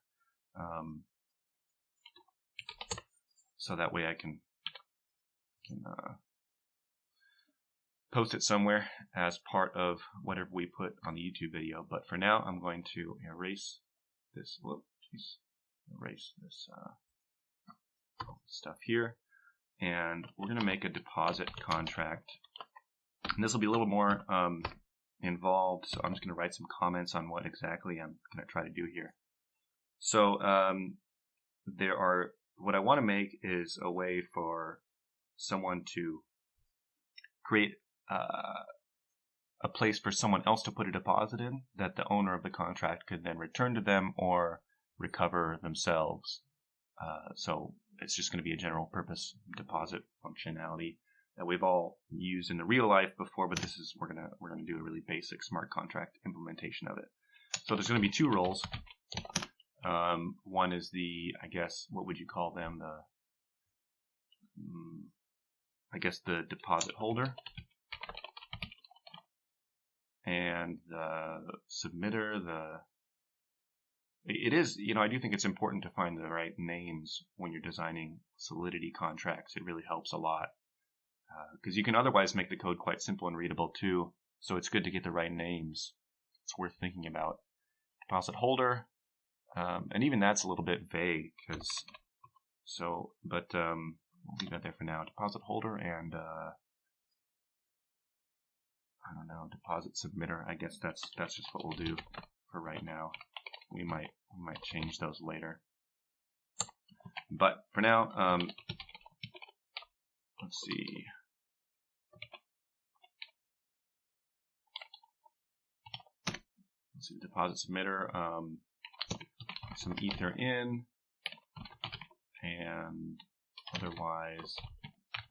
So that way I can post it somewhere as part of whatever we put on the YouTube video. But for now, I'm going to erase this. Erase this stuff here, and we're going to make a deposit contract. And this will be a little more involved, so I'm just going to write some comments on what exactly I'm going to try to do here. So what I want to make is a way for someone to create a place for someone else to put a deposit in that the owner of the contract could then return to them or recover themselves. So it's just going to be a general purpose deposit functionality that we've all used in the real life before, but this is we're gonna do a really basic smart contract implementation of it. So there's going to be two roles. One is I guess what would you call them, I guess the deposit holder, and the submitter, it is, I do think it's important to find the right names when you're designing Solidity contracts. It really helps a lot, because you can otherwise make the code quite simple and readable too. So it's good to get the right names. It's worth thinking about. Deposit holder, and even that's a little bit vague, we'll leave that there for now. Deposit holder and I don't know, deposit submitter. I guess that's just what we'll do for right now. We might change those later. But for now, let's see. Let's see the deposit submitter. Some ether in, and otherwise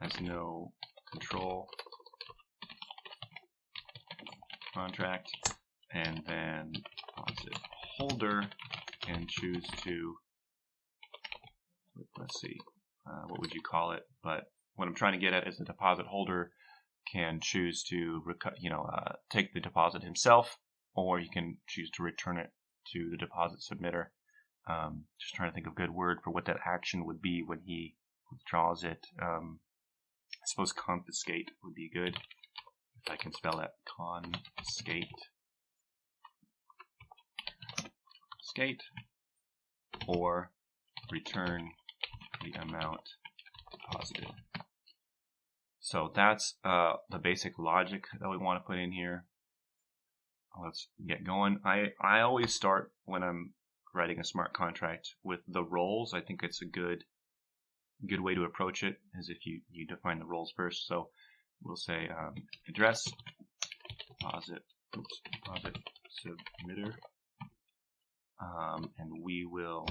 has no control contract, and then deposit holder can choose to, let's see, what would you call it? But what I'm trying to get at is the deposit holder can choose to take the deposit himself, or you can choose to return it to the deposit submitter. Just trying to think of a good word for what that action would be when he withdraws it. I suppose confiscate would be good, if I can spell that. Confiscate, or return the amount deposited. So that's the basic logic that we want to put in here. Let's get going. I always start when I'm writing a smart contract with the roles. I think it's a good way to approach it, is if you define the roles first. So we'll say address deposit submitter, and we will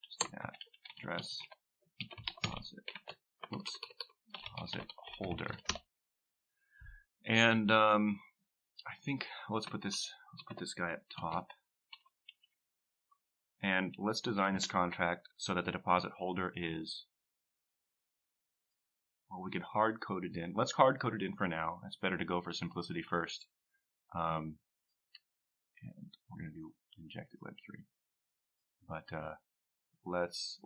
just address deposit holder, and I think let's put this guy at top, and let's design this contract so that the deposit holder is, well, we could hard code it in. Let's hard code it in for now. It's better to go for simplicity first. And we're going to do injected Web3. But let's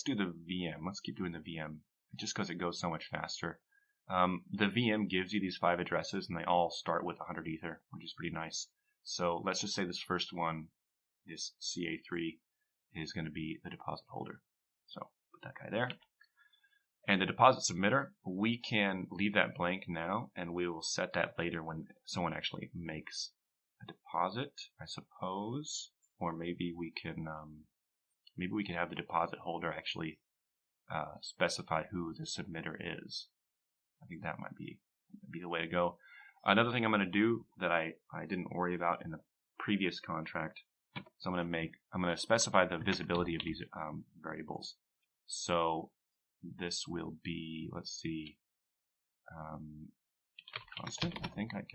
do the VM. Let's keep doing the VM just because it goes so much faster. The VM gives you these 5 addresses, and they all start with 100 Ether, which is pretty nice. So let's just say this first one, this CA3, is going to be the deposit holder. So put that guy there. And the deposit submitter, we can leave that blank now, and we will set that later when someone actually makes a deposit, I suppose. Or maybe we can have the deposit holder actually specify who the submitter is. I think that might be the way to go. Another thing I'm going to do that I didn't worry about in the previous contract, so I'm going to specify the visibility of these variables. So this will be, let's see, constant. I think that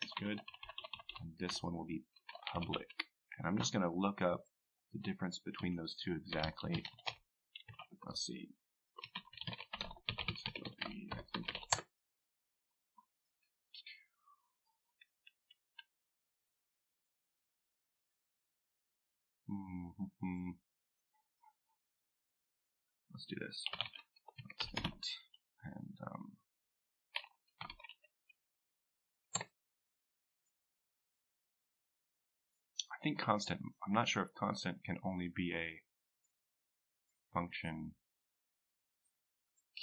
is good. And this one will be public. And I'm just going to look up the difference between those two exactly. Let's see. This will be, I think, let's do this. And I think constant. I'm not sure if constant can only be a function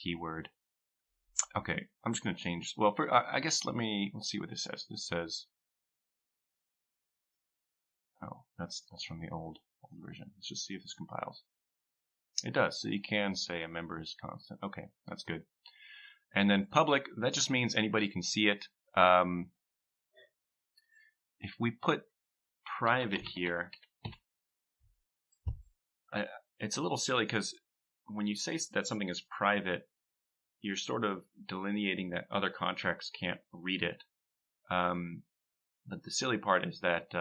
keyword. Okay, I'm just going to change. Well, I guess let's see what this says. This says, oh, that's from the old version. Let's just see if this compiles. It does. So you can say a member is constant. Okay, that's good. And then public, that just means anybody can see it. If we put private here, it's a little silly because when you say that something is private, you're sort of delineating that other contracts can't read it. But the silly part is that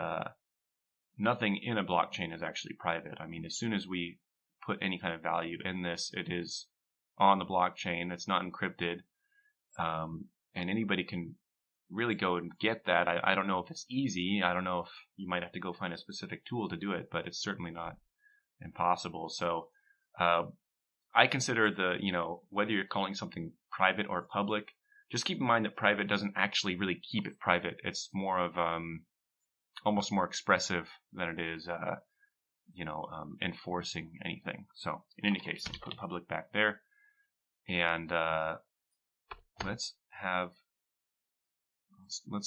nothing in a blockchain is actually private. I mean, as soon as we put any kind of value in this, it is on the blockchain that's not encrypted, and anybody can really go and get that. I don't know if it's easy. I don't know if you might have to go find a specific tool to do it, but it's certainly not impossible. So I consider whether you're calling something private or public, just keep in mind that private doesn't actually really keep it private. It's more of almost more expressive than it is enforcing anything. So in any case, let's put public back there, and let's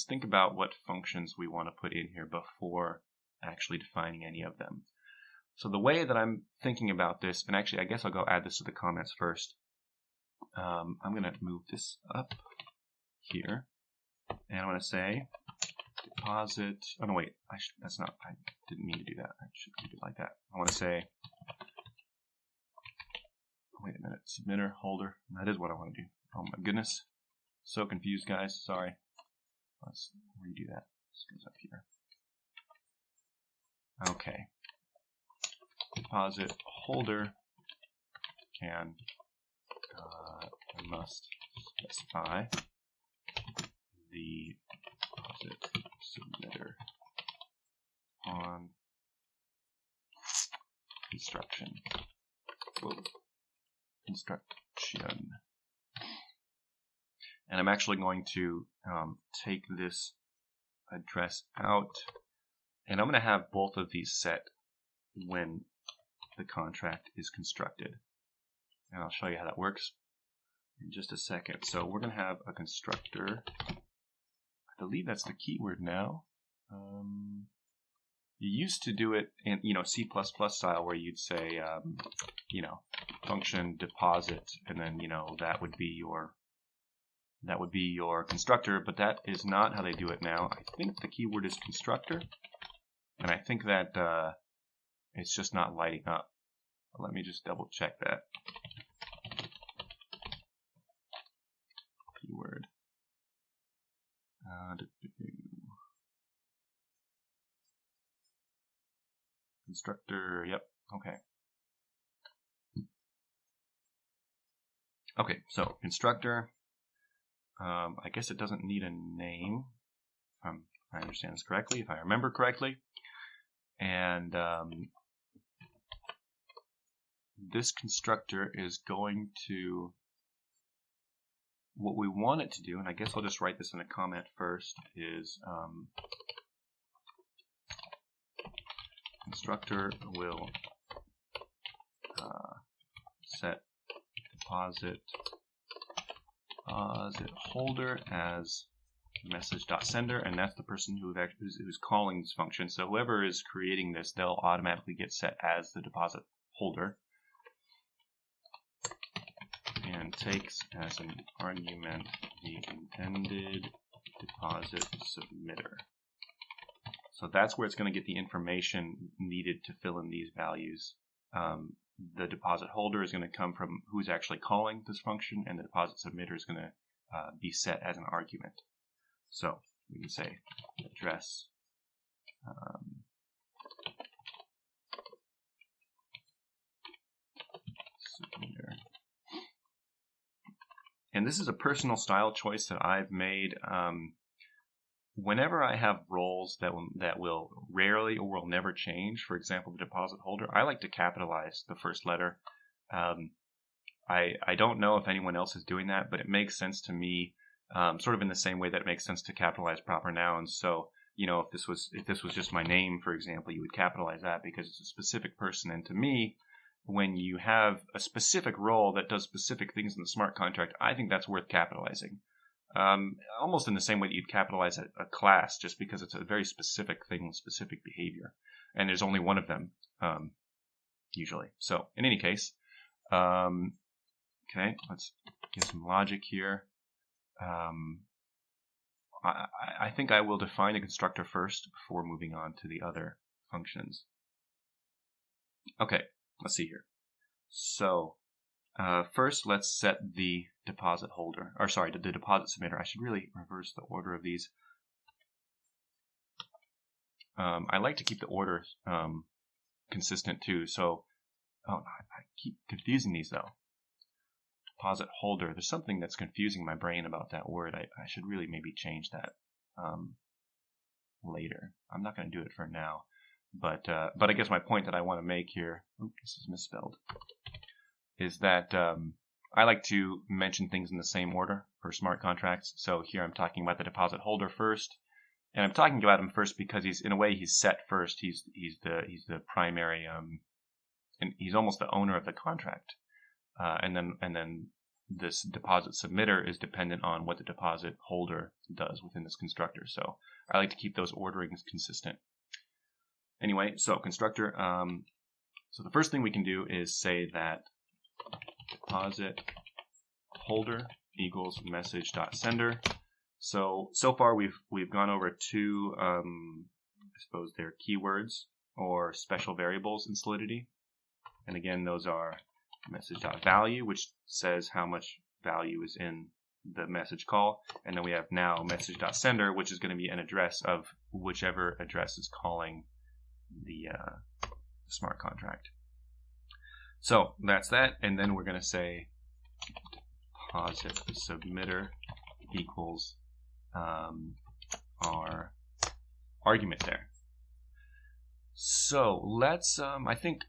think about what functions we want to put in here before actually defining any of them. So the way that I'm thinking about this, and actually I guess I'll go add this to the comments first. I'm going to move this up here, and I'm going to say deposit. Oh no, wait, I didn't mean to do that. I should keep it like that. I want to say, wait a minute, submitter, holder. That is what I want to do. Oh my goodness. So confused, guys. Sorry. Let's redo that. This goes up here. Okay. Deposit holder can must specify the deposit submitter on construction. And I'm actually going to take this address out, and I'm going to have both of these set when the contract is constructed. And I'll show you how that works in just a second. So we're going to have a constructor. I believe that's the keyword now. You used to do it in C++ style, where you'd say function deposit, and then that would be your constructor, but that is not how they do it now. I think the keyword is constructor, and I think that it's just not lighting up. Let me just double check that. Keyword. Constructor, yep, okay. Okay, so constructor, I guess it doesn't need a name, if I understand this correctly, if I remember correctly. And this constructor is going to, what we want it to do, and I guess I'll just write this in a comment first, is constructor will set deposit holder as message.sender, and that's the person who's calling this function. So whoever is creating this, they'll automatically get set as the deposit holder, and takes as an argument the intended deposit submitter. So that's where it's going to get the information needed to fill in these values. The deposit holder is going to come from who's actually calling this function, and the deposit submitter is going to be set as an argument. So we can say address submitter. And this is a personal style choice that I've made. Whenever I have roles that will rarely or will never change, for example, the deposit holder, I like to capitalize the first letter. I don't know if anyone else is doing that, but it makes sense to me, sort of in the same way that it makes sense to capitalize proper nouns. So, if this was just my name, for example, you would capitalize that because it's a specific person. And to me, when you have a specific role that does specific things in the smart contract, I think that's worth capitalizing. Almost in the same way that you'd capitalize a class, just because it's a very specific thing with specific behavior, and there's only one of them usually. So in any case, okay, let's get some logic here. I think I will define a constructor first before moving on to the other functions. Okay, let's see here. So first, let's set the deposit holder, or sorry, the deposit submitter. I should really reverse the order of these. I like to keep the order consistent too. So, I keep confusing these though. deposit holder. There's something that's confusing my brain about that word. I should really maybe change that later. I'm not going to do it for now. But I guess my point that I want to make here, this is misspelled, is that I like to mention things in the same order for smart contracts. So here I'm talking about the deposit holder first, and I'm talking about him first because he's, in a way, he's set first. He's the primary, and he's almost the owner of the contract. And then this deposit submitter is dependent on what the deposit holder does within this constructor. So I like to keep those orderings consistent. Anyway, so constructor. So the first thing we can do is say that deposit holder equals message.sender. So far we've gone over two, I suppose they're keywords or special variables in Solidity. And again, those are message.value, which says how much value is in the message call. And then we have now message.sender, which is going to be an address of whichever address is calling the smart contract. So that's that. And then we're going to say deposit submitter equals our argument there. So let's, I think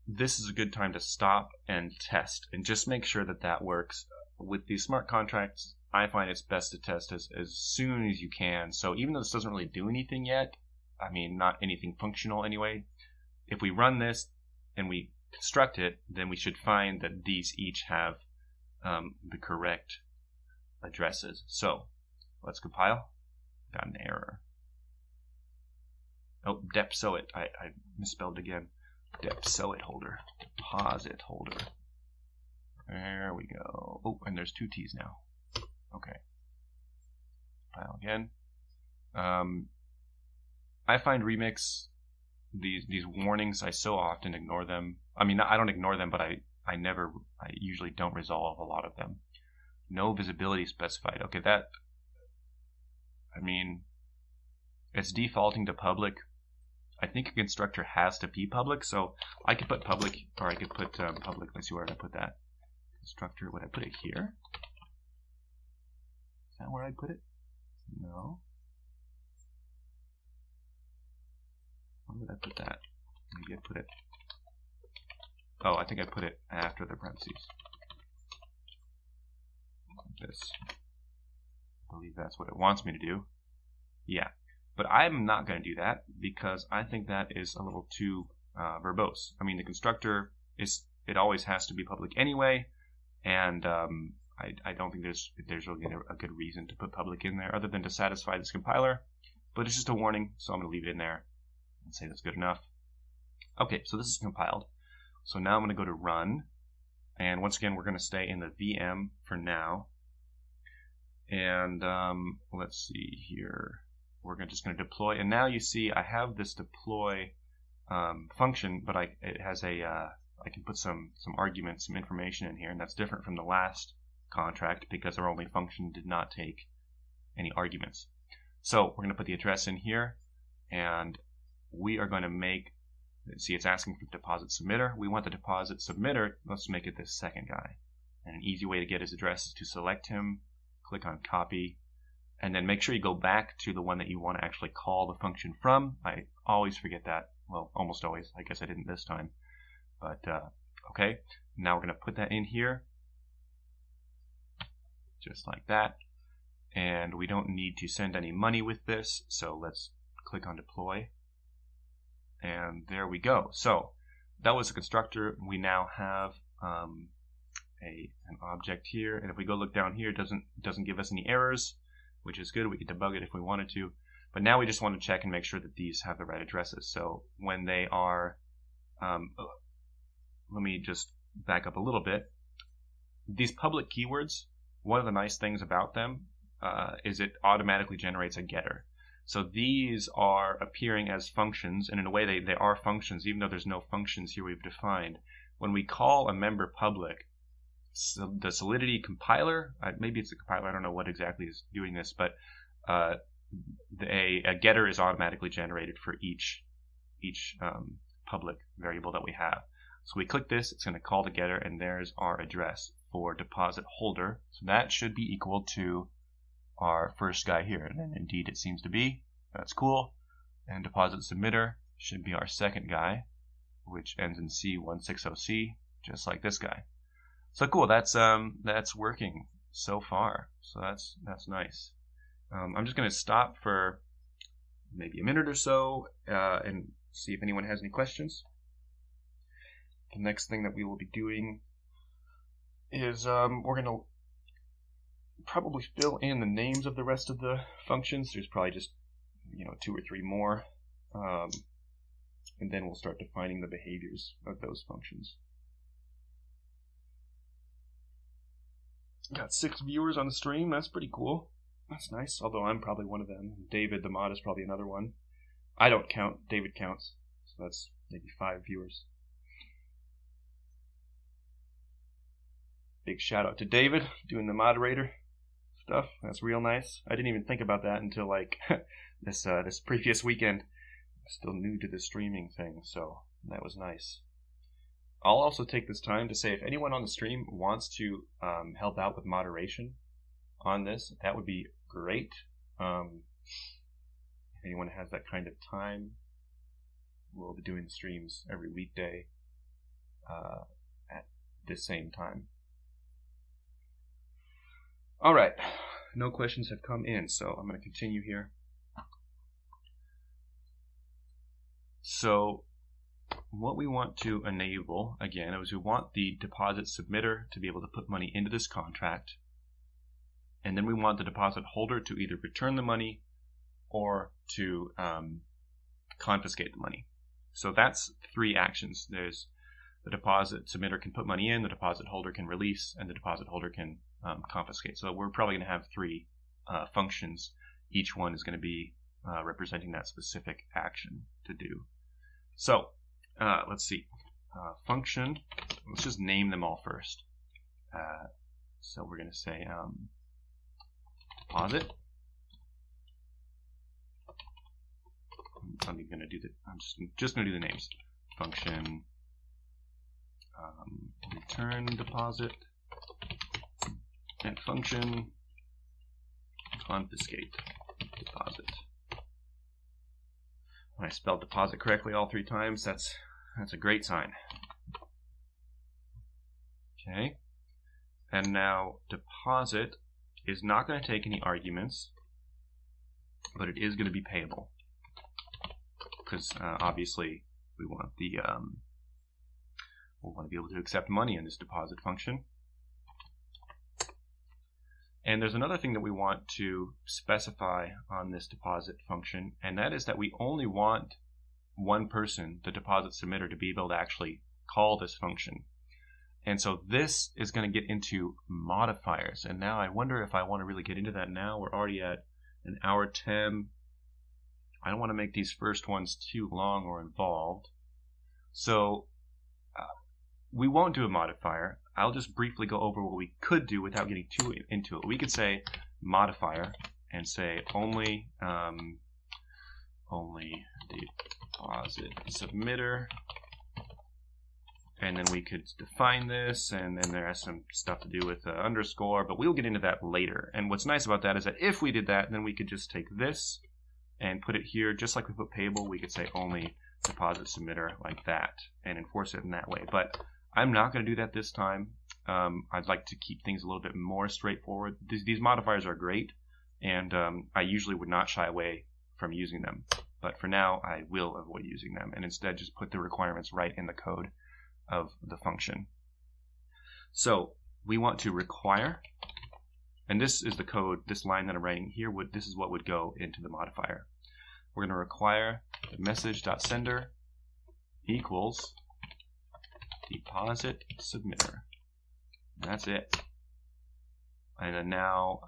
this is a good time to stop and test and just make sure that that works. With these smart contracts, I find it's best to test as soon as you can. So even though this doesn't really do anything yet, I mean, not anything functional anyway, if we run this and we construct it, then we should find that these each have the correct addresses. So let's compile. Got an error. Oh, dep-so-it. I misspelled again. Dep-so-it holder. Deposit holder. There we go. Oh, and there's two T's now. Okay. Compile again. I find Remix, these warnings, I so often ignore them. I mean, I don't ignore them, but I usually don't resolve a lot of them. No visibility specified. Okay, that, I mean, it's defaulting to public. I think a constructor has to be public, so I could put public, or I could put public. Let's see where I put that. Constructor, would I put it here? Is that where I put it? No. Where would I put that? Maybe I put it. Oh, I think I put it after the parentheses. Like this. I believe that's what it wants me to do. Yeah. But I'm not going to do that because I think that is a little too verbose. I mean, the constructor it always has to be public anyway, and I don't think there's really a good reason to put public in there other than to satisfy this compiler. But it's just a warning, so I'm going to leave it in there and say that's good enough. Okay, so this is compiled. So now I'm going to go to run, and once again we're going to stay in the VM for now. And let's see here. We're just going to deploy, and now you see I have this deploy function, but it has I can put some arguments, some information in here, and that's different from the last contract because our only function did not take any arguments. So we're going to put the address in here, and we are going to make, see, it's asking for the deposit submitter. We want the deposit submitter. Let's make it this second guy. And an easy way to get his address is to select him, click on copy, and then make sure you go back to the one that you want to actually call the function from. I always forget that. Well, almost always. I guess I didn't this time. But, okay. Now we're going to put that in here. Just like that. And we don't need to send any money with this. So let's click on deploy. And there we go. So that was a constructor. We now have an object here. And if we go look down here, it doesn't give us any errors, which is good. We could debug it if we wanted to. But now we just want to check and make sure that these have the right addresses. So when they are, let me just back up a little bit. These public keywords, one of the nice things about them is it automatically generates a getter. So these are appearing as functions, and in a way they are functions, even though there's no functions here we've defined. When we call a member public, so the Solidity compiler, maybe it's a compiler, I don't know what exactly is doing this, but a getter is automatically generated for each public variable that we have. So we click this, it's going to call the getter, and there's our address, for deposit holder. So that should be equal to our first guy here. And indeed it seems to be. That's cool. And deposit submitter should be our second guy, which ends in C160C, just like this guy. So cool, that's working so far. So that's nice. I'm just going to stop for maybe a minute or so and see if anyone has any questions. The next thing that we will be doing is we're going to probably fill in the names of the rest of the functions. There's probably just 2 or 3 more, and then we'll start defining the behaviors of those functions. Got 6 viewers on the stream. That's pretty cool. That's nice, although I'm probably one of them. David the mod is probably another one. I don't count. David counts. So that's maybe 5 viewers. Big shout out to David doing the moderator stuff. That's real nice. I didn't even think about that until like this previous weekend. I'm still new to the streaming thing, so that was nice. I'll also take this time to say if anyone on the stream wants to help out with moderation on this, that would be great. If anyone has that kind of time, we'll be doing streams every weekday at the same time. Alright, no questions have come in, so I'm going to continue here. So what we want to enable, again, is we want the deposit submitter to be able to put money into this contract. And then we want the deposit holder to either return the money or to confiscate the money. So that's 3 actions. There's the deposit submitter can put money in, the deposit holder can release, and the deposit holder can confiscate. So we're probably going to have 3 functions. Each one is going to be representing that specific action to do. So let's see. Function, let's just name them all first. So we're going to say deposit. I'm going to do I'm just going to do the names. Function return deposit and function confiscate deposit. When I spelled deposit correctly all 3 times, that's a great sign. Okay, and now deposit is not going to take any arguments, but it is going to be payable because obviously we want the we'll want to be able to accept money in this deposit function. And there's another thing that we want to specify on this deposit function, and that is that we only want one person, the deposit submitter, to be able to actually call this function. And so this is going to get into modifiers. And now I wonder if I want to really get into that now. We're already at 1 hour 10. I don't want to make these first ones too long or involved. So we won't do a modifier. I'll just briefly go over what we could do without getting too into it. We could say modifier and say only deposit submitter, and then we could define this, and then there has some stuff to do with underscore, but we'll get into that later. And what's nice about that is that if we did that, then we could just take this and put it here, just like we put payable. We could say only deposit submitter like that and enforce it in that way. But I'm not going to do that this time. I'd like to keep things a little bit more straightforward. These modifiers are great, and I usually would not shy away from using them. But for now, I will avoid using them and instead just put the requirements right in the code of the function. So we want to require, and this is the code, this line that I'm writing here, this is what would go into the modifier. We're going to require the message.sender equals deposit submitter. That's it. And then now,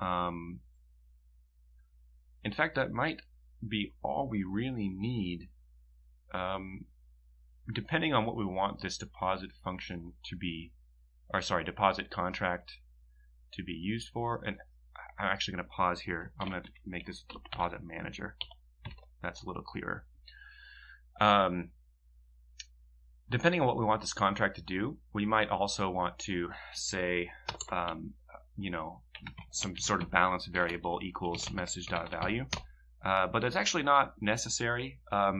in fact, that might be all we really need, depending on what we want this deposit function to be, or sorry, deposit contract to be used for. And I'm actually going to pause here. I'm going to make this deposit manager. That's a little clearer. depending on what we want this contract to do, we might also want to say, some sort of balance variable equals message.value. But it's actually not necessary a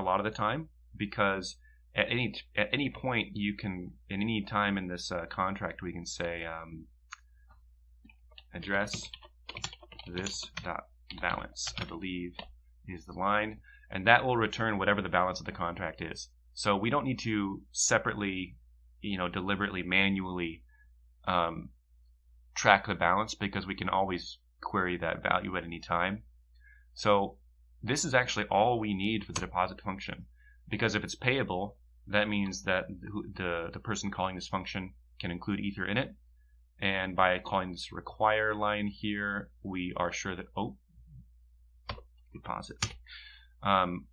lot of the time, because at any point you can, at any time in this contract, we can say address this dot balance, I believe is the line, and that will return whatever the balance of the contract is. So we don't need to separately, deliberately, manually track the balance, because we can always query that value at any time. So this is actually all we need for the deposit function, because if it's payable, that means that the person calling this function can include Ether in it. And by calling this require line here, we are sure that, deposit.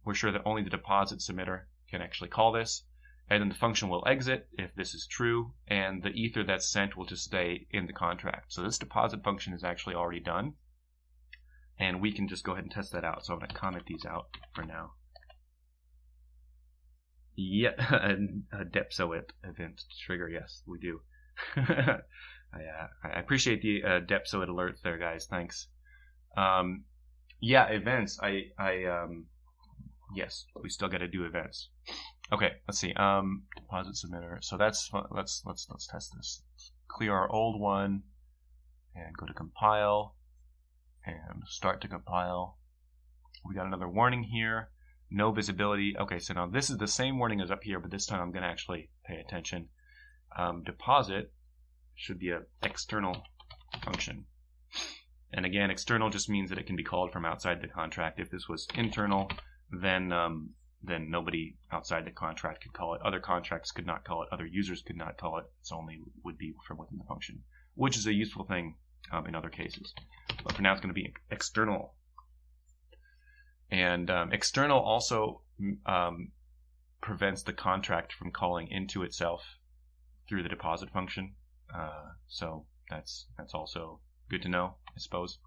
We're sure that only the deposit submitter can actually call this. And then the function will exit if this is true, and the Ether that's sent will just stay in the contract. So this deposit function is actually already done, and we can just go ahead and test that out. So I'm going to comment these out for now. Yeah, a Depsoit event trigger, yes, we do. I appreciate the Depsoit alerts there, guys. Thanks. Yeah, events. Yes, we still got to do events. Okay, let's see. Deposit submitter. So that's let's test this. Clear our old one and go to compile and start to compile. We got another warning here. No visibility. Okay, so now this is the same warning as up here, but this time I'm going to actually pay attention. Deposit should be an external function. And again, external just means that it can be called from outside the contract. If this was internal, then nobody outside the contract could call it. Other contracts could not call it. Other users could not call it. It only would be from within the function, which is a useful thing in other cases. But for now, it's going to be external. And external also prevents the contract from calling into itself through the deposit function. So that's also good to know, I suppose.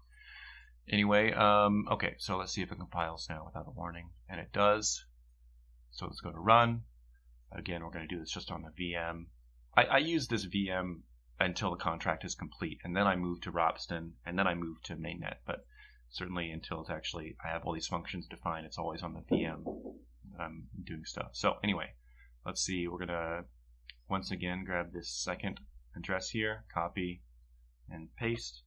Anyway, okay, so let's see if it compiles now without a warning, and it does. So let's go to run. Again, we're going to do this just on the VM. I use this VM until the contract is complete, and then I move to Ropsten, and then I move to mainnet. But certainly until it's actually, I have all these functions defined, it's always on the VM that I'm doing stuff. So anyway, let's see. We're going to once again grab this second address here, copy and paste.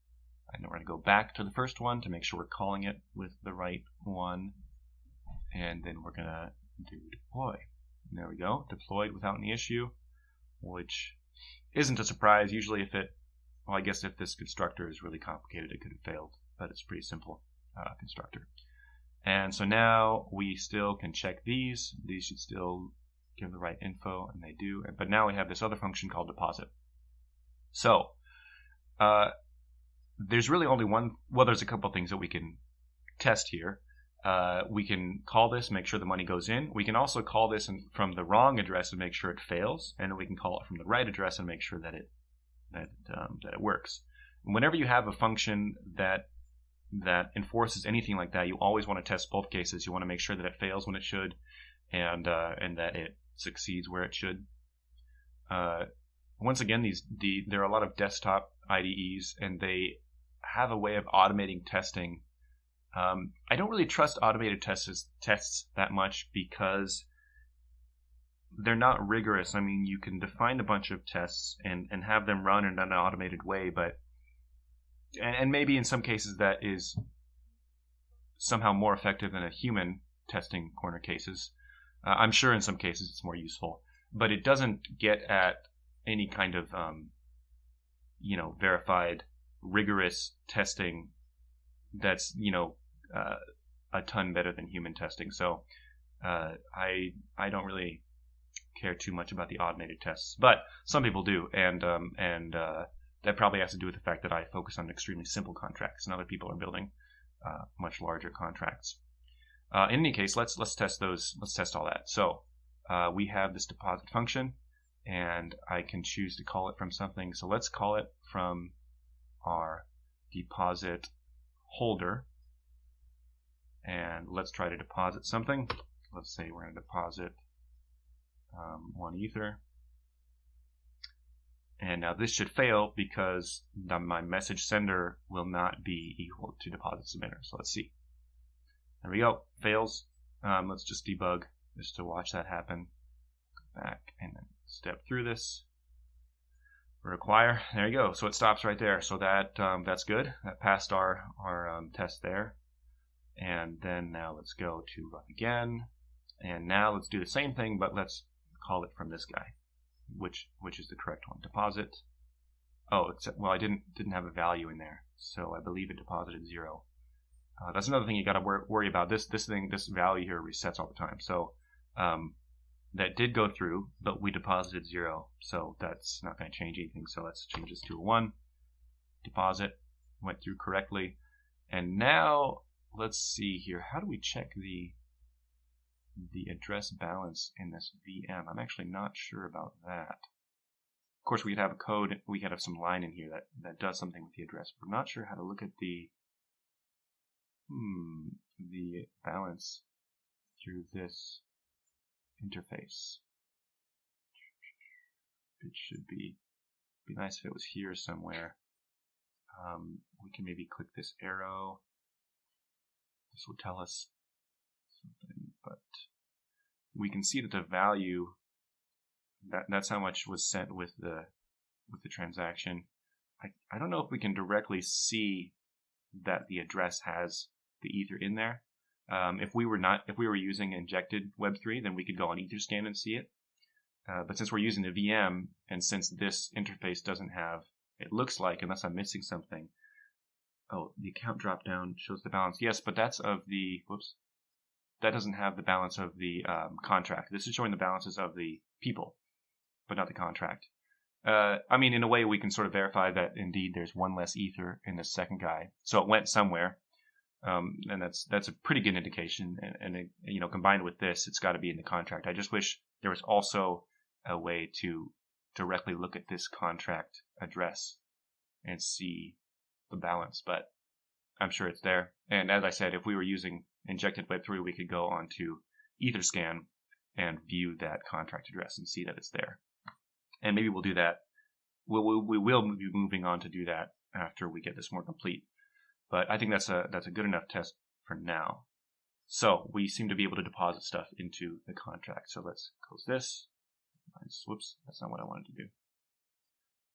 And we're going to go back to the first one to make sure we're calling it with the right one. And then we're going to do deploy. And there we go, deployed without any issue, which isn't a surprise. Usually if I guess if this constructor is really complicated, it could have failed, but it's a pretty simple constructor. And so now we still can check these. These should still give the right info, and they do. But now we have this other function called deposit. So there's really only one, well, there's a couple things that we can test here. We can call this, make sure the money goes in. We can also call this from the wrong address and make sure it fails. And then we can call it from the right address and make sure that it works. And whenever you have a function that enforces anything like that, you always want to test both cases. You want to make sure that it fails when it should, and that it succeeds where it should. Once again, there are a lot of desktop IDEs, and they have a way of automating testing. I don't really trust automated tests that much because they're not rigorous. I mean, you can define a bunch of tests and have them run in an automated way, and maybe in some cases that is somehow more effective than a human testing corner cases. I'm sure in some cases it's more useful, but it doesn't get at any kind of verified, rigorous testing that's a ton better than human testing. So I don't really care too much about the automated tests, but some people do, and that probably has to do with the fact that I focus on extremely simple contracts, and other people are building much larger contracts. In any case, let's test those. Let's test all that. So we have this deposit function, and I can choose to call it from something. So let's call it from our deposit holder, and let's try to deposit something. Let's say we're going to deposit 1 Ether. And now this should fail because my message sender will not be equal to deposit submitter. So let's see. There we go. Fails. Let's just debug just to watch that happen. Go back and then step through this. Require. There you go. So it stops right there. So that that's good. That passed our test there. And then now let's go to run again. And now let's do the same thing, but let's call it from this guy, which is the correct one. Deposit. Oh, except well, I didn't have a value in there, so I believe it deposited 0. That's another thing you got to worry about. This value here resets all the time. So that did go through, but we deposited 0, so that's not going to change anything. So let's change this to a 1. Deposit went through correctly, and now let's see here. How do we check the address balance in this VM? I'm actually not sure about that. Of course, we could have a code. We could have some line in here that does something with the address. But I'm not sure how to look at the balance through this interface. It should be nice if it was here somewhere. We can maybe click this arrow. This will tell us something, but we can see that the value that's how much was sent with the transaction. I don't know if we can directly see that the address has the Ether in there. If we were using injected Web3, then we could go on Etherscan and see it. But since we're using the VM, and since this interface doesn't have, it looks like, unless I'm missing something. Oh, the account drop down shows the balance. Yes, but that's of the, whoops, that doesn't have the balance of the contract. This is showing the balances of the people, but not the contract. I mean, in a way, we can sort of verify that indeed there's 1 less Ether in the second guy. So it went somewhere, and that's a pretty good indication. And it, you know, combined with this, it's got to be in the contract. I just wish there was also a way to directly look at this contract address and see the balance, but I'm sure it's there. And as I said, if we were using injected Web3, we could go onto Etherscan and view that contract address and see that it's there. And maybe we'll do that. We will be moving on to do that after we get this more complete. But I think that's a good enough test for now. So we seem to be able to deposit stuff into the contract. So let's close this. Whoops, that's not what I wanted to do.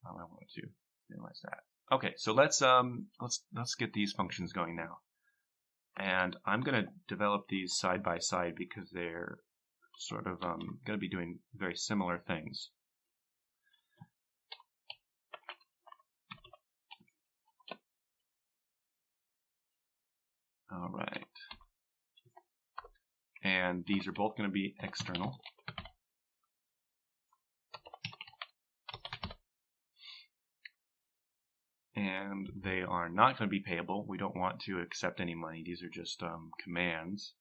I wanted to minimize that. Okay, so let's get these functions going now. And I'm going to develop these side by side because they're sort of going to be doing very similar things. All right. And these are both going to be external. And they are not going to be payable. We don't want to accept any money. These are just commands.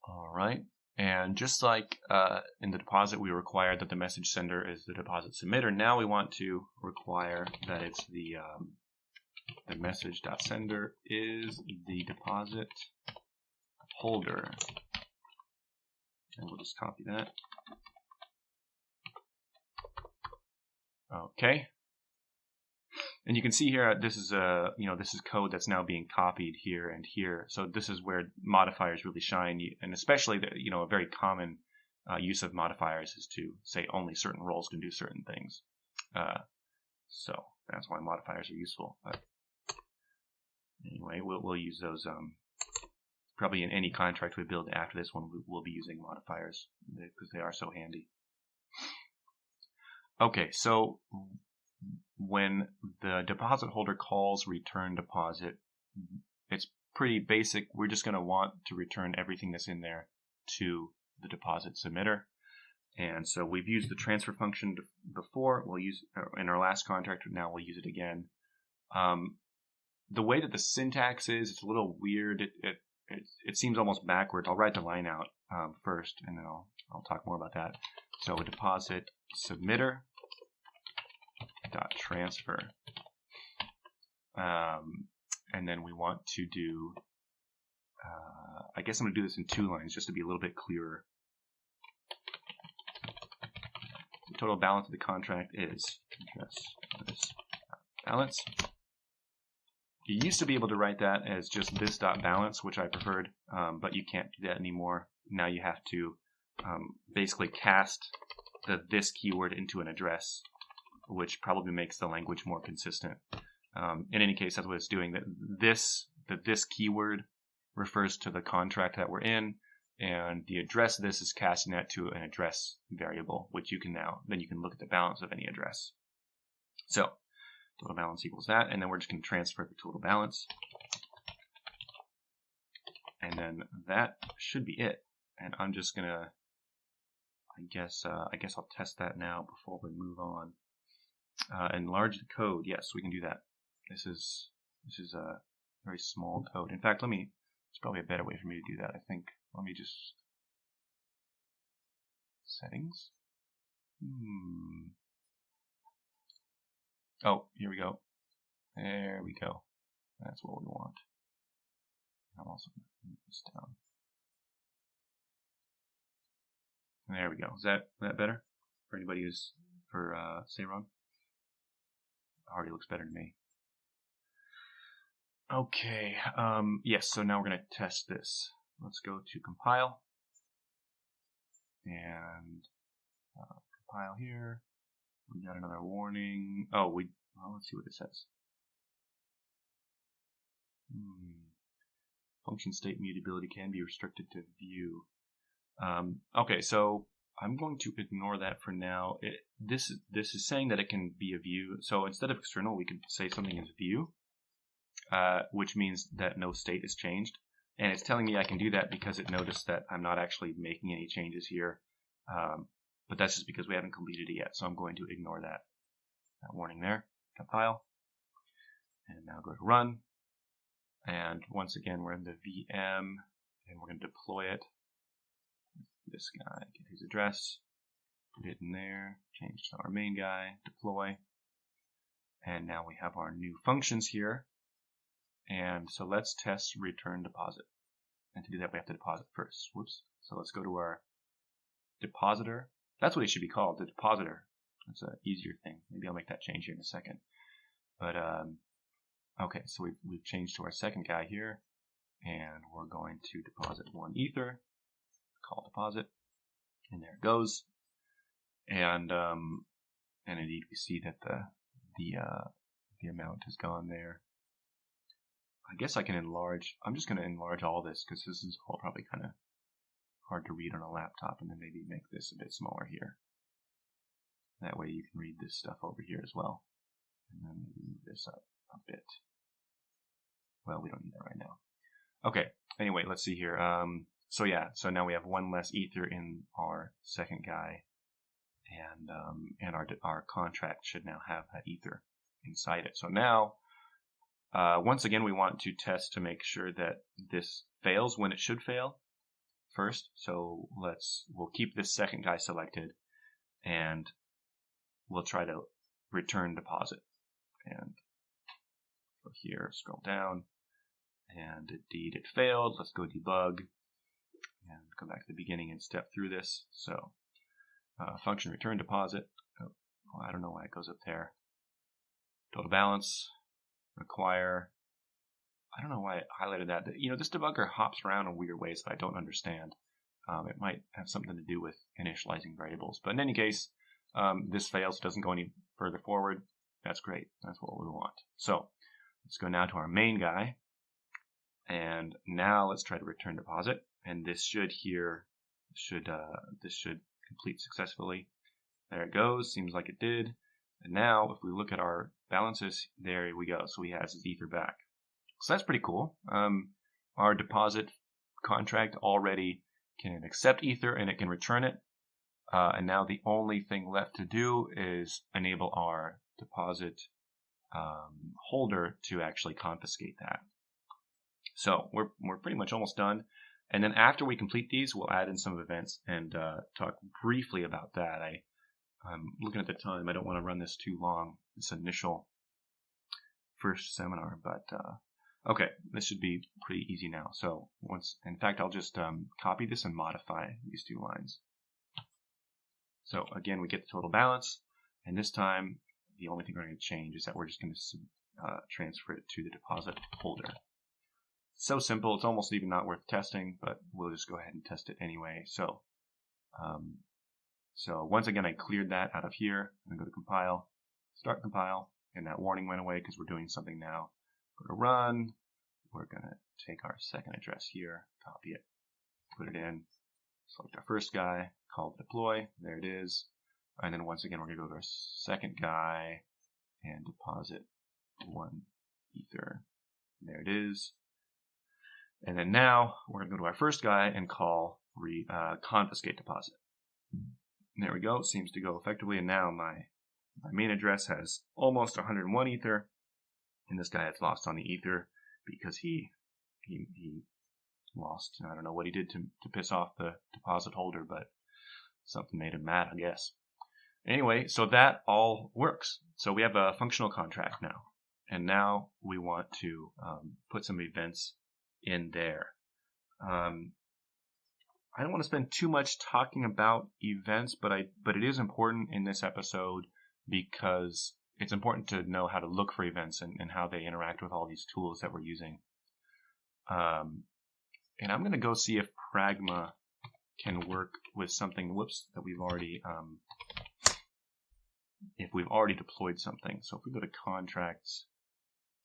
All right. And just like in the deposit, we required that the message sender is the deposit submitter. Now we want to require that it's the message.sender is the deposit holder. And we'll just copy that. Okay. And you can see here, this is this is code that's now being copied here and here. So this is where modifiers really shine, and especially a very common use of modifiers is to say only certain roles can do certain things. So that's why modifiers are useful. But anyway, we'll use those. Probably in any contract we build after this one, we'll be using modifiers because they are so handy. Okay, so when the deposit holder calls return deposit, it's pretty basic. We're just going to want to return everything that's in there to the deposit submitter. And so we've used the transfer function before. We'll use in our last contract. Now we'll use it again. The way that the syntax is, it's a little weird. It seems almost backwards. I'll write the line out first, and then I'll talk more about that. So a deposit submitter dot transfer, and then we want to do, I guess I'm going to do this in 2 lines just to be a little bit clearer. The total balance of the contract is this balance. You used to be able to write that as just this.balance, which I preferred, but you can't do that anymore. Now you have to basically cast the this keyword into an address, which probably makes the language more consistent. In any case, that's what it's doing. That this keyword refers to the contract that we're in, and the address of this is casting that to an address variable, which you can then you can look at the balance of any address. So total balance equals that, and then we're just going to transfer the total balance, and then that should be it. And I'm just gonna, I guess I'll test that now before we move on. Enlarge the code. Yes, we can do that. This is a very small code. In fact, it's probably a better way for me to do that, I think. Let me just, settings. Oh, here we go. There we go. That's what we want. I'm also going to move this down. There we go. Is that better for anybody who's for Sayron? Already looks better to me. Okay. Yes. So now we're going to test this. Let's go to compile and compile here. We got another warning. Oh, well, let's see what it says. Function state mutability can be restricted to view. Okay, so I'm going to ignore that for now. This is saying that it can be a view. So instead of external, we could say something is view, which means that no state is changed. And it's telling me I can do that because it noticed that I'm not actually making any changes here. But that's just because we haven't completed it yet. So I'm going to ignore that warning there. Compile. And now go to run. And once again, we're in the VM, and we're going to deploy it. This guy, get his address, put it in there, change to our main guy, deploy. And now we have our new functions here. And so let's test return deposit. And to do that, we have to deposit first. Whoops. So let's go to our depositor. That's what it should be called, the depositor. That's an easier thing. Maybe I'll make that change here in a second. But okay, so we've changed to our second guy here, and we're going to deposit 1 Ether. Call deposit, and there it goes. And indeed, we see that the amount has gone there. I guess I can enlarge. I'm just going to enlarge all this because this is all probably kind of hard to read on a laptop, and then maybe make this a bit smaller here. That way you can read this stuff over here as well. And then maybe move this up a bit. Well, we don't need that right now. Okay, anyway, let's see here. So yeah, so now we have 1 less Ether in our second guy, and our contract should now have that Ether inside it. So now, once again, we want to test to make sure that this fails when it should fail first. So we'll keep this second guy selected, and we'll try to return deposit. And go here, scroll down, and indeed it failed. Let's go debug and go back to the beginning and step through this. So function return deposit. Oh, I don't know why it goes up there. Total balance, require. I don't know why it highlighted that. You know, this debugger hops around in weird ways that I don't understand. It might have something to do with initializing variables. But in any case, this fails, doesn't go any further forward. That's great. That's what we want. So let's go now to our main guy. And now let's try to return deposit. And this should complete successfully. There it goes. Seems like it did. And now if we look at our balances, there we go. So he has his Ether back. So that's pretty cool. Our deposit contract already can accept Ether and it can return it. And now the only thing left to do is enable our deposit holder to actually confiscate that. So we're pretty much almost done. And then after we complete these, we'll add in some events and talk briefly about that. I'm looking at the time. I don't want to run this too long, this initial first seminar. But Okay, this should be pretty easy now. So in fact, I'll just copy this and modify these 2 lines. So again, we get the total balance, and this time the only thing we're going to change is that we're just going to transfer it to the deposit holder. So simple, it's almost even not worth testing, but we'll just go ahead and test it anyway. So once again, I cleared that out of here. I'm going to go to compile, start compile, and that warning went away because we're doing something now. Go to run. We're going to take our second address here, copy it, put it in, select our first guy, call deploy, there it is. And then once again, we're going to go to our second guy and deposit 1 Ether. There it is. And then now we're going to go to our first guy and call confiscate deposit. And there we go. It seems to go effectively. And now my main address has almost 101 Ether. And this guy has lost on the Ether because he lost. I don't know what he did to piss off the deposit holder, but something made him mad, I guess. Anyway, so that all works. So we have a functional contract now. And now we want to put some events in there. I don't want to spend too much talking about events, but it is important in this episode because it's important to know how to look for events and how they interact with all these tools that we're using. And I'm going to go see if Pragma can work with something, that we've already, if we've already deployed something. So if we go to contracts,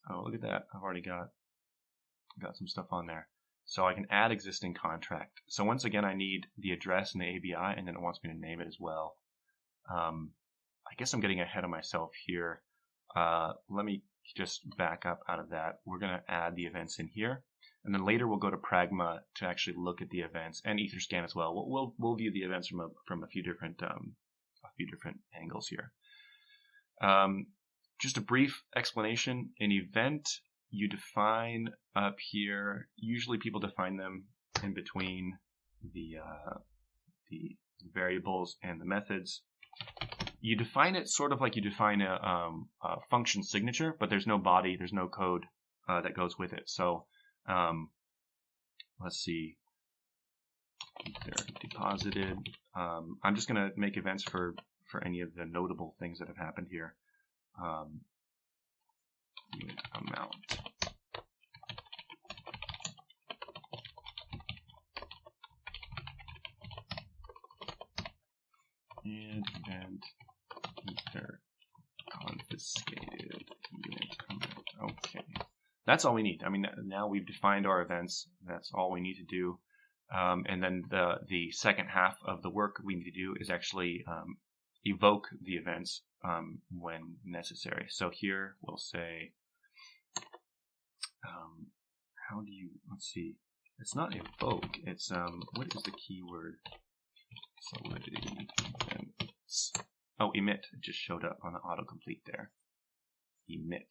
oh, look at that. I've already got some stuff on there. So I can add existing contract. So once again, I need the address and the ABI, and then it wants me to name it as well. I guess I'm getting ahead of myself here. Let me just back up out of that. We're going to add the events in here, and then later we'll go to Pragma to actually look at the events and Etherscan as well. We'll view the events from a few different angles here. Just a brief explanation. An event you define up here. Usually people define them in between the variables and the methods. You define it sort of like you define a function signature, but there's no body, there's no code that goes with it. So let's see. They're deposited. I'm just going to make events for any of the notable things that have happened here. Amount. And event Ether confiscated unit amount. Okay. That's all we need. I mean, now we've defined our events. That's all we need to do. And then the second half of the work we need to do is actually evoke the events when necessary. So here we'll say, how do you, let's see, it's not evoke, it's, what is the keyword? Solidity events. Oh, emit, it just showed up on the autocomplete there. Emit.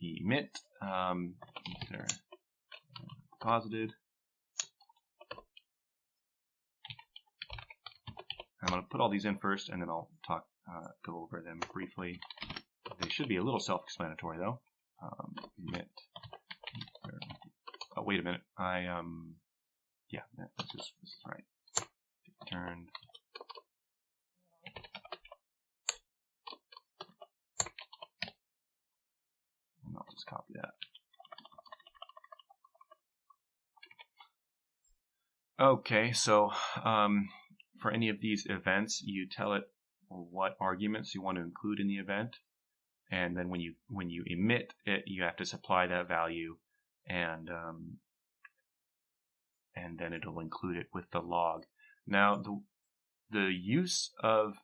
Emit, Ether deposited. I'm going to put all these in first, and then I'll go over them briefly. They should be a little self-explanatory, though. Emit. Oh, wait a minute. Yeah, this is right. Returned. And I'll just copy that. Okay, so for any of these events, you tell it what arguments you want to include in the event, and then when you emit it, you have to supply that value, and then it'll include it with the log. Now, the use of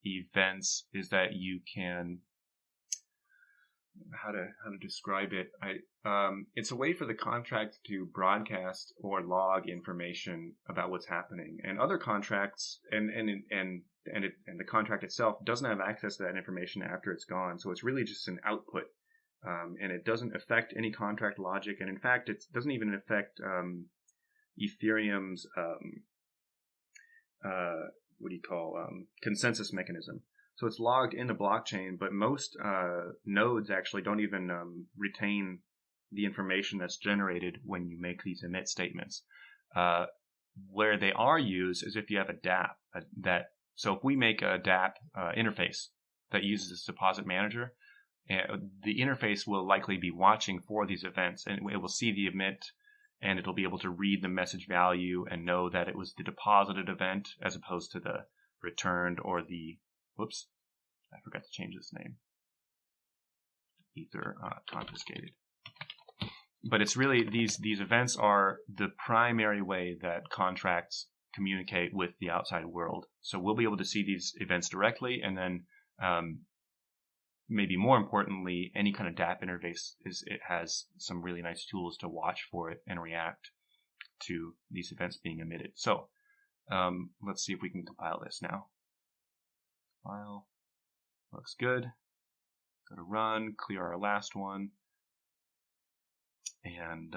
events is that you can, how to describe it? It's a way for the contract to broadcast or log information about what's happening, and other contracts and the contract itself doesn't have access to that information after it's gone. So it's really just an output, and it doesn't affect any contract logic, and in fact, it doesn't even affect Ethereum's consensus mechanism. So it's logged in the blockchain, but most nodes actually don't even retain the information that's generated when you make these emit statements. Where they are used is if you have a DApp. So if we make a DApp interface that uses this deposit manager, the interface will likely be watching for these events, and it will see the emit, and it'll be able to read the message value and know that it was the deposited event as opposed to the returned or the, whoops, I forgot to change this name, Ether confiscated. But it's really, these events are the primary way that contracts communicate with the outside world. So we'll be able to see these events directly, and then maybe more importantly, any kind of DApp interface it has some really nice tools to watch for it and react to these events being emitted. So let's see if we can compile this now. Compile, looks good. Go to run, clear our last one, and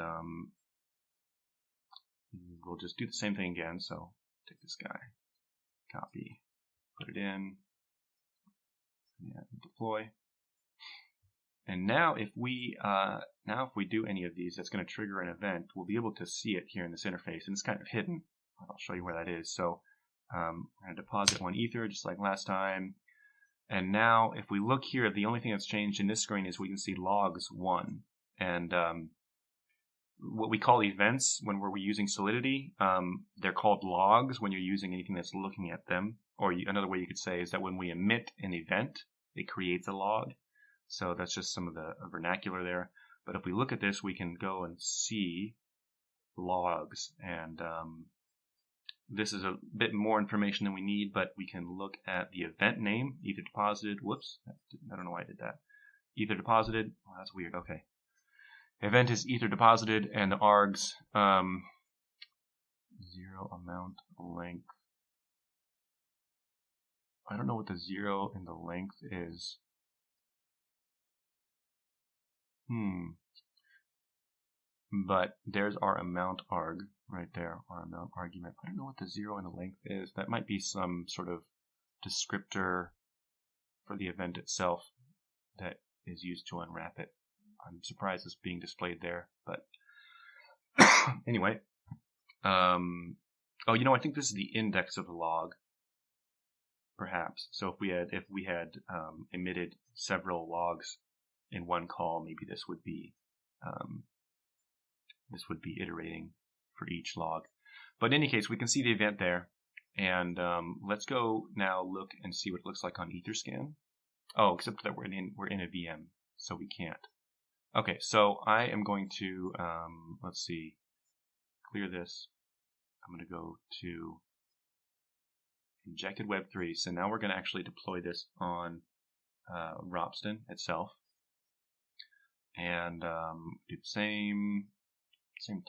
we'll just do the same thing again. So take this guy, copy, put it in, and deploy. And now if we do any of these, that's going to trigger an event. We'll be able to see it here in this interface, and it's kind of hidden. I'll show you where that is. So I'm going to deposit 1 Ether just like last time. And now if we look here, the only thing that's changed in this screen is we can see logs 1. And what we call events when we're using Solidity, they're called logs when you're using anything that's looking at them. Or another way you could say is that when we emit an event, it creates a log. So that's just some of the vernacular there. But if we look at this, we can go and see logs. And this is a bit more information than we need, but we can look at the event name, Ether deposited. Whoops, I don't know why I did that. Ether deposited. Oh, that's weird. Okay. Event is Ether deposited, and the args 0 amount length. I don't know what the 0 in the length is. But there's our amount arg right there, our amount argument. I don't know what the 0 in the length is. That might be some sort of descriptor for the event itself that is used to unwrap it. I'm surprised it's being displayed there, but anyway. Oh, I think this is the index of the log, perhaps. So if we had emitted several logs in one call, maybe this would be iterating for each log. But in any case, we can see the event there, and let's go now look and see what it looks like on Etherscan. Oh, except that we're in a VM, so we can't. Okay, so I am going to let's see, clear this. I'm going to go to injected Web3. So now we're going to actually deploy this on Ropsten itself, and do the same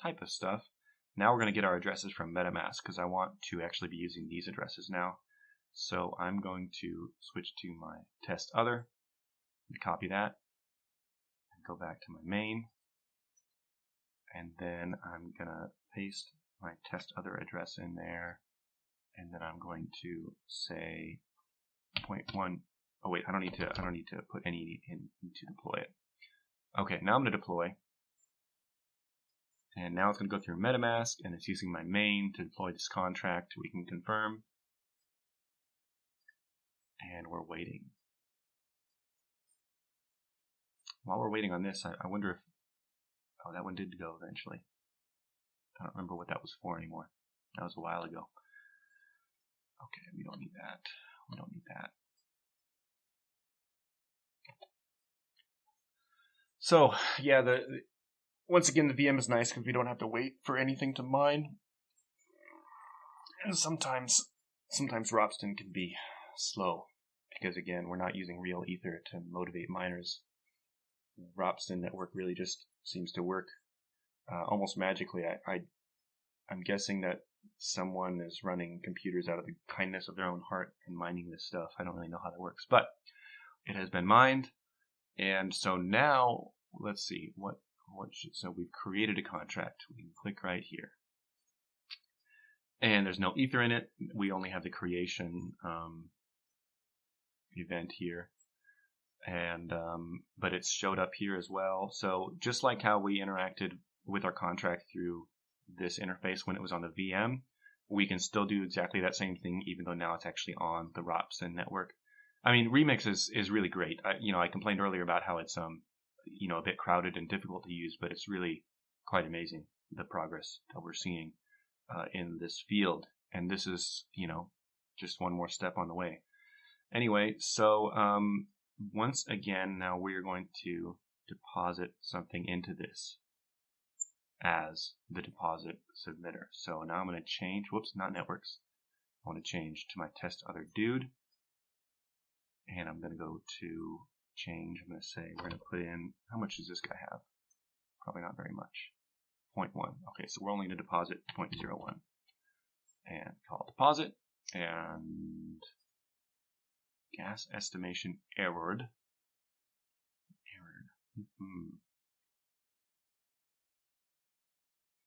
type of stuff. Now we're going to get our addresses from MetaMask because I want to actually be using these addresses now. So I'm going to switch to my test other and copy that and go back to my main, and then I'm going to paste my test other address in there, and then I'm going to say 0.1. Oh wait, I don't need to put any in to deploy it. Okay, now I'm going to deploy. And now it's going to go through MetaMask, and it's using my main to deploy this contract. We can confirm. And we're waiting. While we're waiting on this, I wonder if... Oh, that one did go eventually. I don't remember what that was for anymore. That was a while ago. Okay, we don't need that. We don't need that. So, yeah, once again, the VM is nice because we don't have to wait for anything to mine. And sometimes Ropsten can be slow because, again, we're not using real Ether to motivate miners. Ropsten network really just seems to work almost magically. I'm guessing that someone is running computers out of the kindness of their own heart and mining this stuff. I don't really know how that works, but it has been mined. And so now, let's see, so we've created a contract. We can click right here. And there's no Ether in it. We only have the creation event here, and but it's showed up here as well. So just like how we interacted with our contract through this interface when it was on the VM, we can still do exactly that same thing, even though now it's actually on the Ropsten network. I mean, Remix is really great. I complained earlier about how it's a bit crowded and difficult to use, but it's really quite amazing, the progress that we're seeing in this field. And this is, just one more step on the way. Anyway, so once again, now we're going to deposit something into this as the deposit submitter. So now I'm going to change, not networks. I want to change to my test other dude. And I'm going to go to change. I'm going to say we're going to put in, how much does this guy have? Probably not very much. 0.1. Okay, so we're only going to deposit 0.01. And call deposit. And gas estimation errored.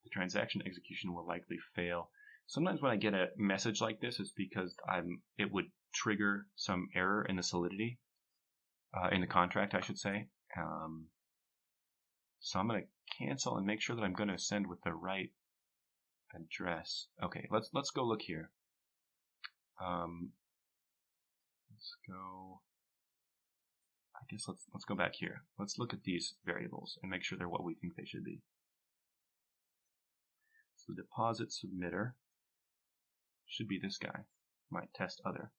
The transaction execution will likely fail. Sometimes when I get a message like this, it's because it would trigger some error in the solidity, in the contract, I should say. So I'm going to cancel and make sure that I'm going to send with the right address. Okay, let's go look here. Let's go. I guess let's go back here. Let's look at these variables and make sure they're what we think they should be. So the deposit submitter should be this guy, my test other.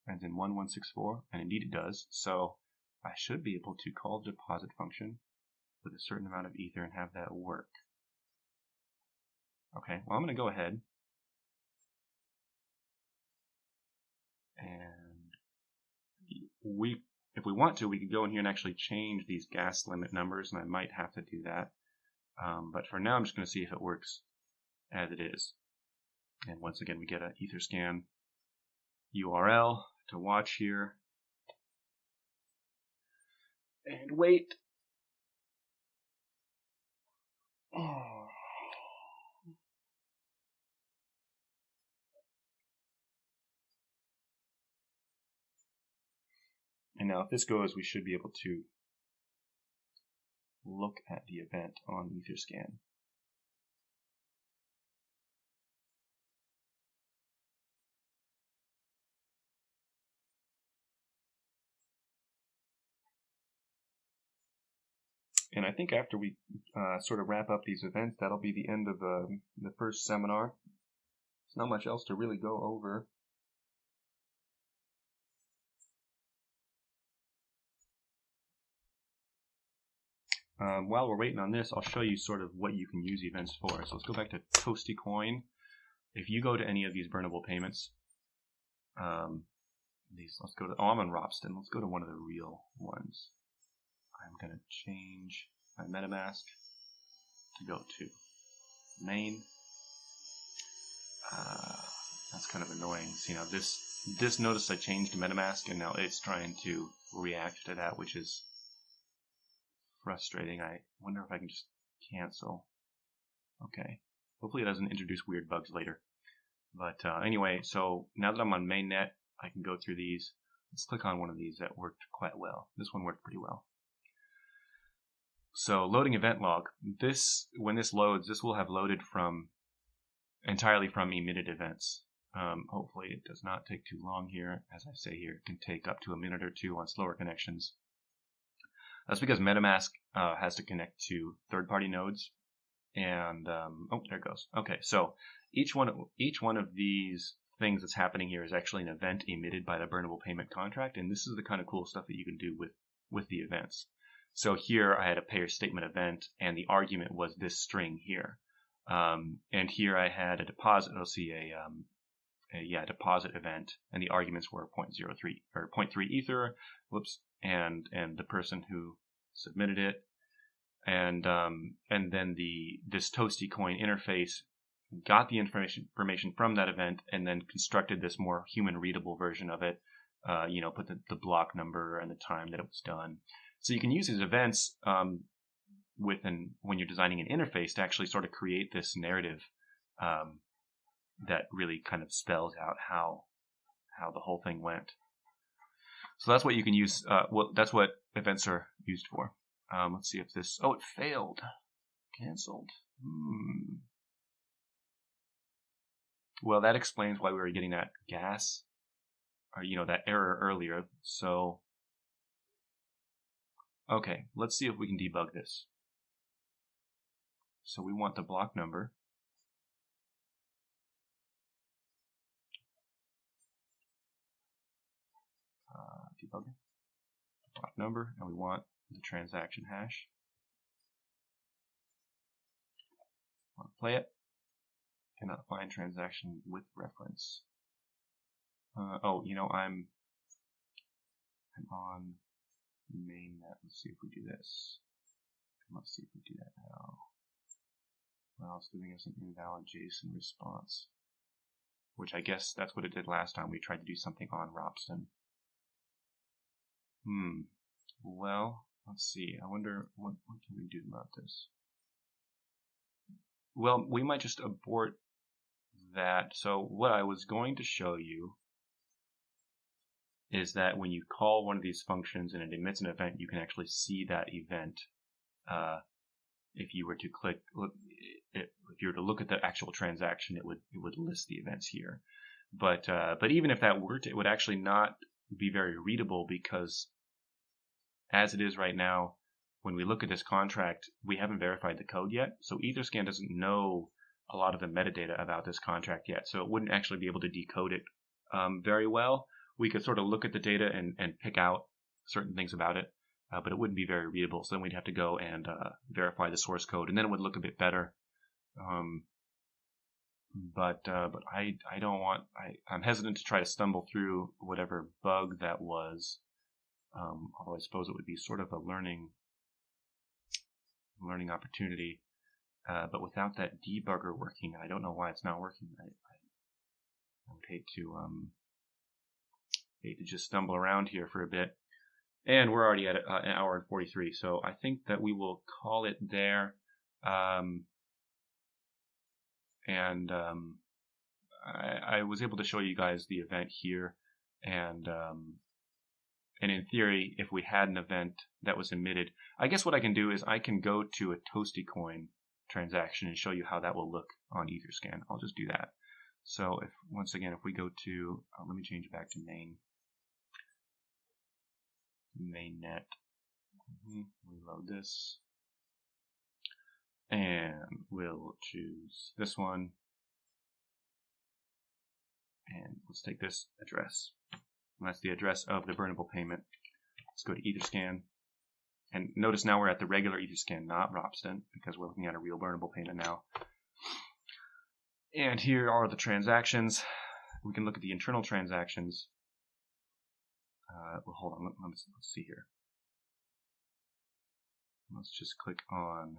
Ends in 1164, and indeed it does. So I should be able to call the deposit function with a certain amount of ether and have that work. Okay, well I'm going to go ahead and if we want to, we could go in here and actually change these gas limit numbers, and I might have to do that. But for now, I'm just going to see if it works as it is. And once again, we get an Etherscan URL to watch here. And wait. And now if this goes, we should be able to look at the event on Etherscan. And I think after we sort of wrap up these events, that'll be the end of the first seminar. There's not much else to really go over. While we're waiting on this, I'll show you sort of what you can use events for. So let's go back to Toasty Coin. If you go to any of these burnable payments, let's go to, I'm on Ropsten. Let's go to one of the real ones. I'm going to change my MetaMask to go to main. That's kind of annoying. See, now this notice I changed to MetaMask, and now it's trying to react to that, which is frustrating. I wonder if I can just cancel. Okay. Hopefully it doesn't introduce weird bugs later. But anyway, so now that I'm on mainnet, I can go through these. Let's click on one of these that worked quite well. This one worked pretty well. So loading event log. When this loads, this will have loaded entirely from emitted events. Hopefully it does not take too long here. As I say here, it can take up to a minute or two on slower connections. That's because MetaMask has to connect to third-party nodes. And oh, there it goes. Okay, so each one of these things that's happening here is actually an event emitted by the burnable payment contract, and this is the kind of cool stuff that you can do with the events. So here I had a payer statement event, and the argument was this string here. And here I had a deposit. I'll see a deposit event, and the arguments were 0.03 or 0.3 ether. Whoops, and the person who submitted it, and then this Toasty Coin interface got the information from that event, and then constructed this more human readable version of it. Put the block number and the time that it was done. So you can use these events when you're designing an interface to actually sort of create this narrative that really kind of spells out how the whole thing went. So that's what you can use. Well, that's what events are used for. Let's see if this. Oh, it failed. Cancelled. Well, that explains why we were getting that gas, or that error earlier. So, okay, let's see if we can debug this. So we want the block number. Debugger. Block number, and we want the transaction hash. Want to play it? Cannot find transaction with reference. Oh, I'm on mainnet. Let's see if we do this. Let's see if we do that now. Well, it's giving us an invalid JSON response, which I guess that's what it did last time we tried to do something on Robson. Well, let's see. I wonder what can we do about this. Well, we might just abort that. So what I was going to show you is that when you call one of these functions and it emits an event, you can actually see that event. If you were to if you were to look at the actual transaction, it would list the events here. But even if that worked, it would actually not be very readable, because as it is right now, when we look at this contract, we haven't verified the code yet. So Etherscan doesn't know a lot of the metadata about this contract yet. So it wouldn't actually be able to decode it very well. We could sort of look at the data and pick out certain things about it, but it wouldn't be very readable. So then we'd have to go and verify the source code, and then it would look a bit better. But I don't want. I'm hesitant to try to stumble through whatever bug that was. Although I suppose it would be sort of a learning opportunity. But without that debugger working, I don't know why it's not working. I would hate to just stumble around here for a bit. And we're already at an hour and 43, so I think that we will call it there. I was able to show you guys the event here, and in theory, if we had an event that was emitted, I guess what I can do is I can go to a Toasty Coin transaction and show you how that will look on Etherscan. I'll just do that. So once again, if we go to, let me change it back to mainnet. Reload this, and we'll choose this one, and let's take this address. And that's the address of the burnable payment. Let's go to Etherscan, and notice now we're at the regular Etherscan, not Robson, because we're looking at a real burnable payment now. And here are the transactions. We can look at the internal transactions. Well, hold on, let's see here. Let's just click on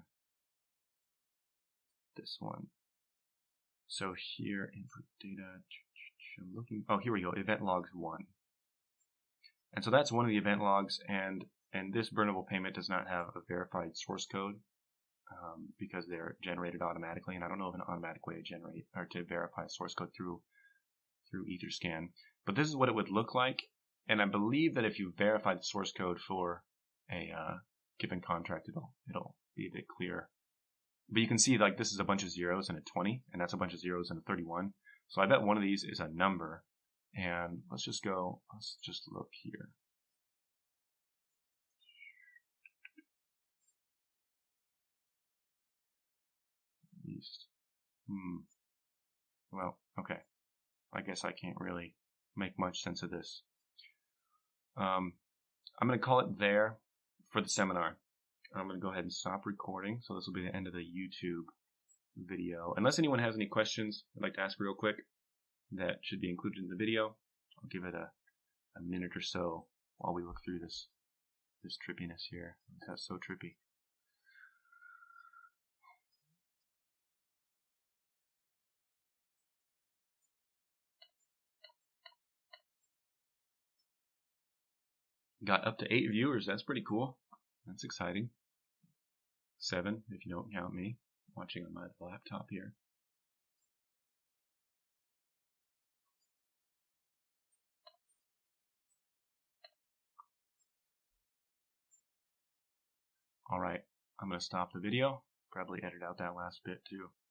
this one. So here, input data, I'm looking, oh, here we go, event logs 1. And so that's one of the event logs, and this burnable payment does not have a verified source code because they're generated automatically, and I don't know of an automatic way to generate or to verify source code through Etherscan. But this is what it would look like, and I believe that if you verify the source code for a given contract, it'll be a bit clearer. But you can see, like, this is a bunch of zeros and a 20, and that's a bunch of zeros and a 31. So I bet one of these is a number. And let's just look here. Well, okay. I guess I can't really make much sense of this. I'm going to call it there for the seminar. I'm going to go ahead and stop recording. So this will be the end of the YouTube video. Unless anyone has any questions I'd like to ask real quick that should be included in the video, I'll give it a minute or so while we look through this trippiness here. That's so trippy. Got up to 8 viewers. That's pretty cool. That's exciting. 7 if you don't count me watching on my laptop here. All right, I'm going to stop the video. Probably edit out that last bit too.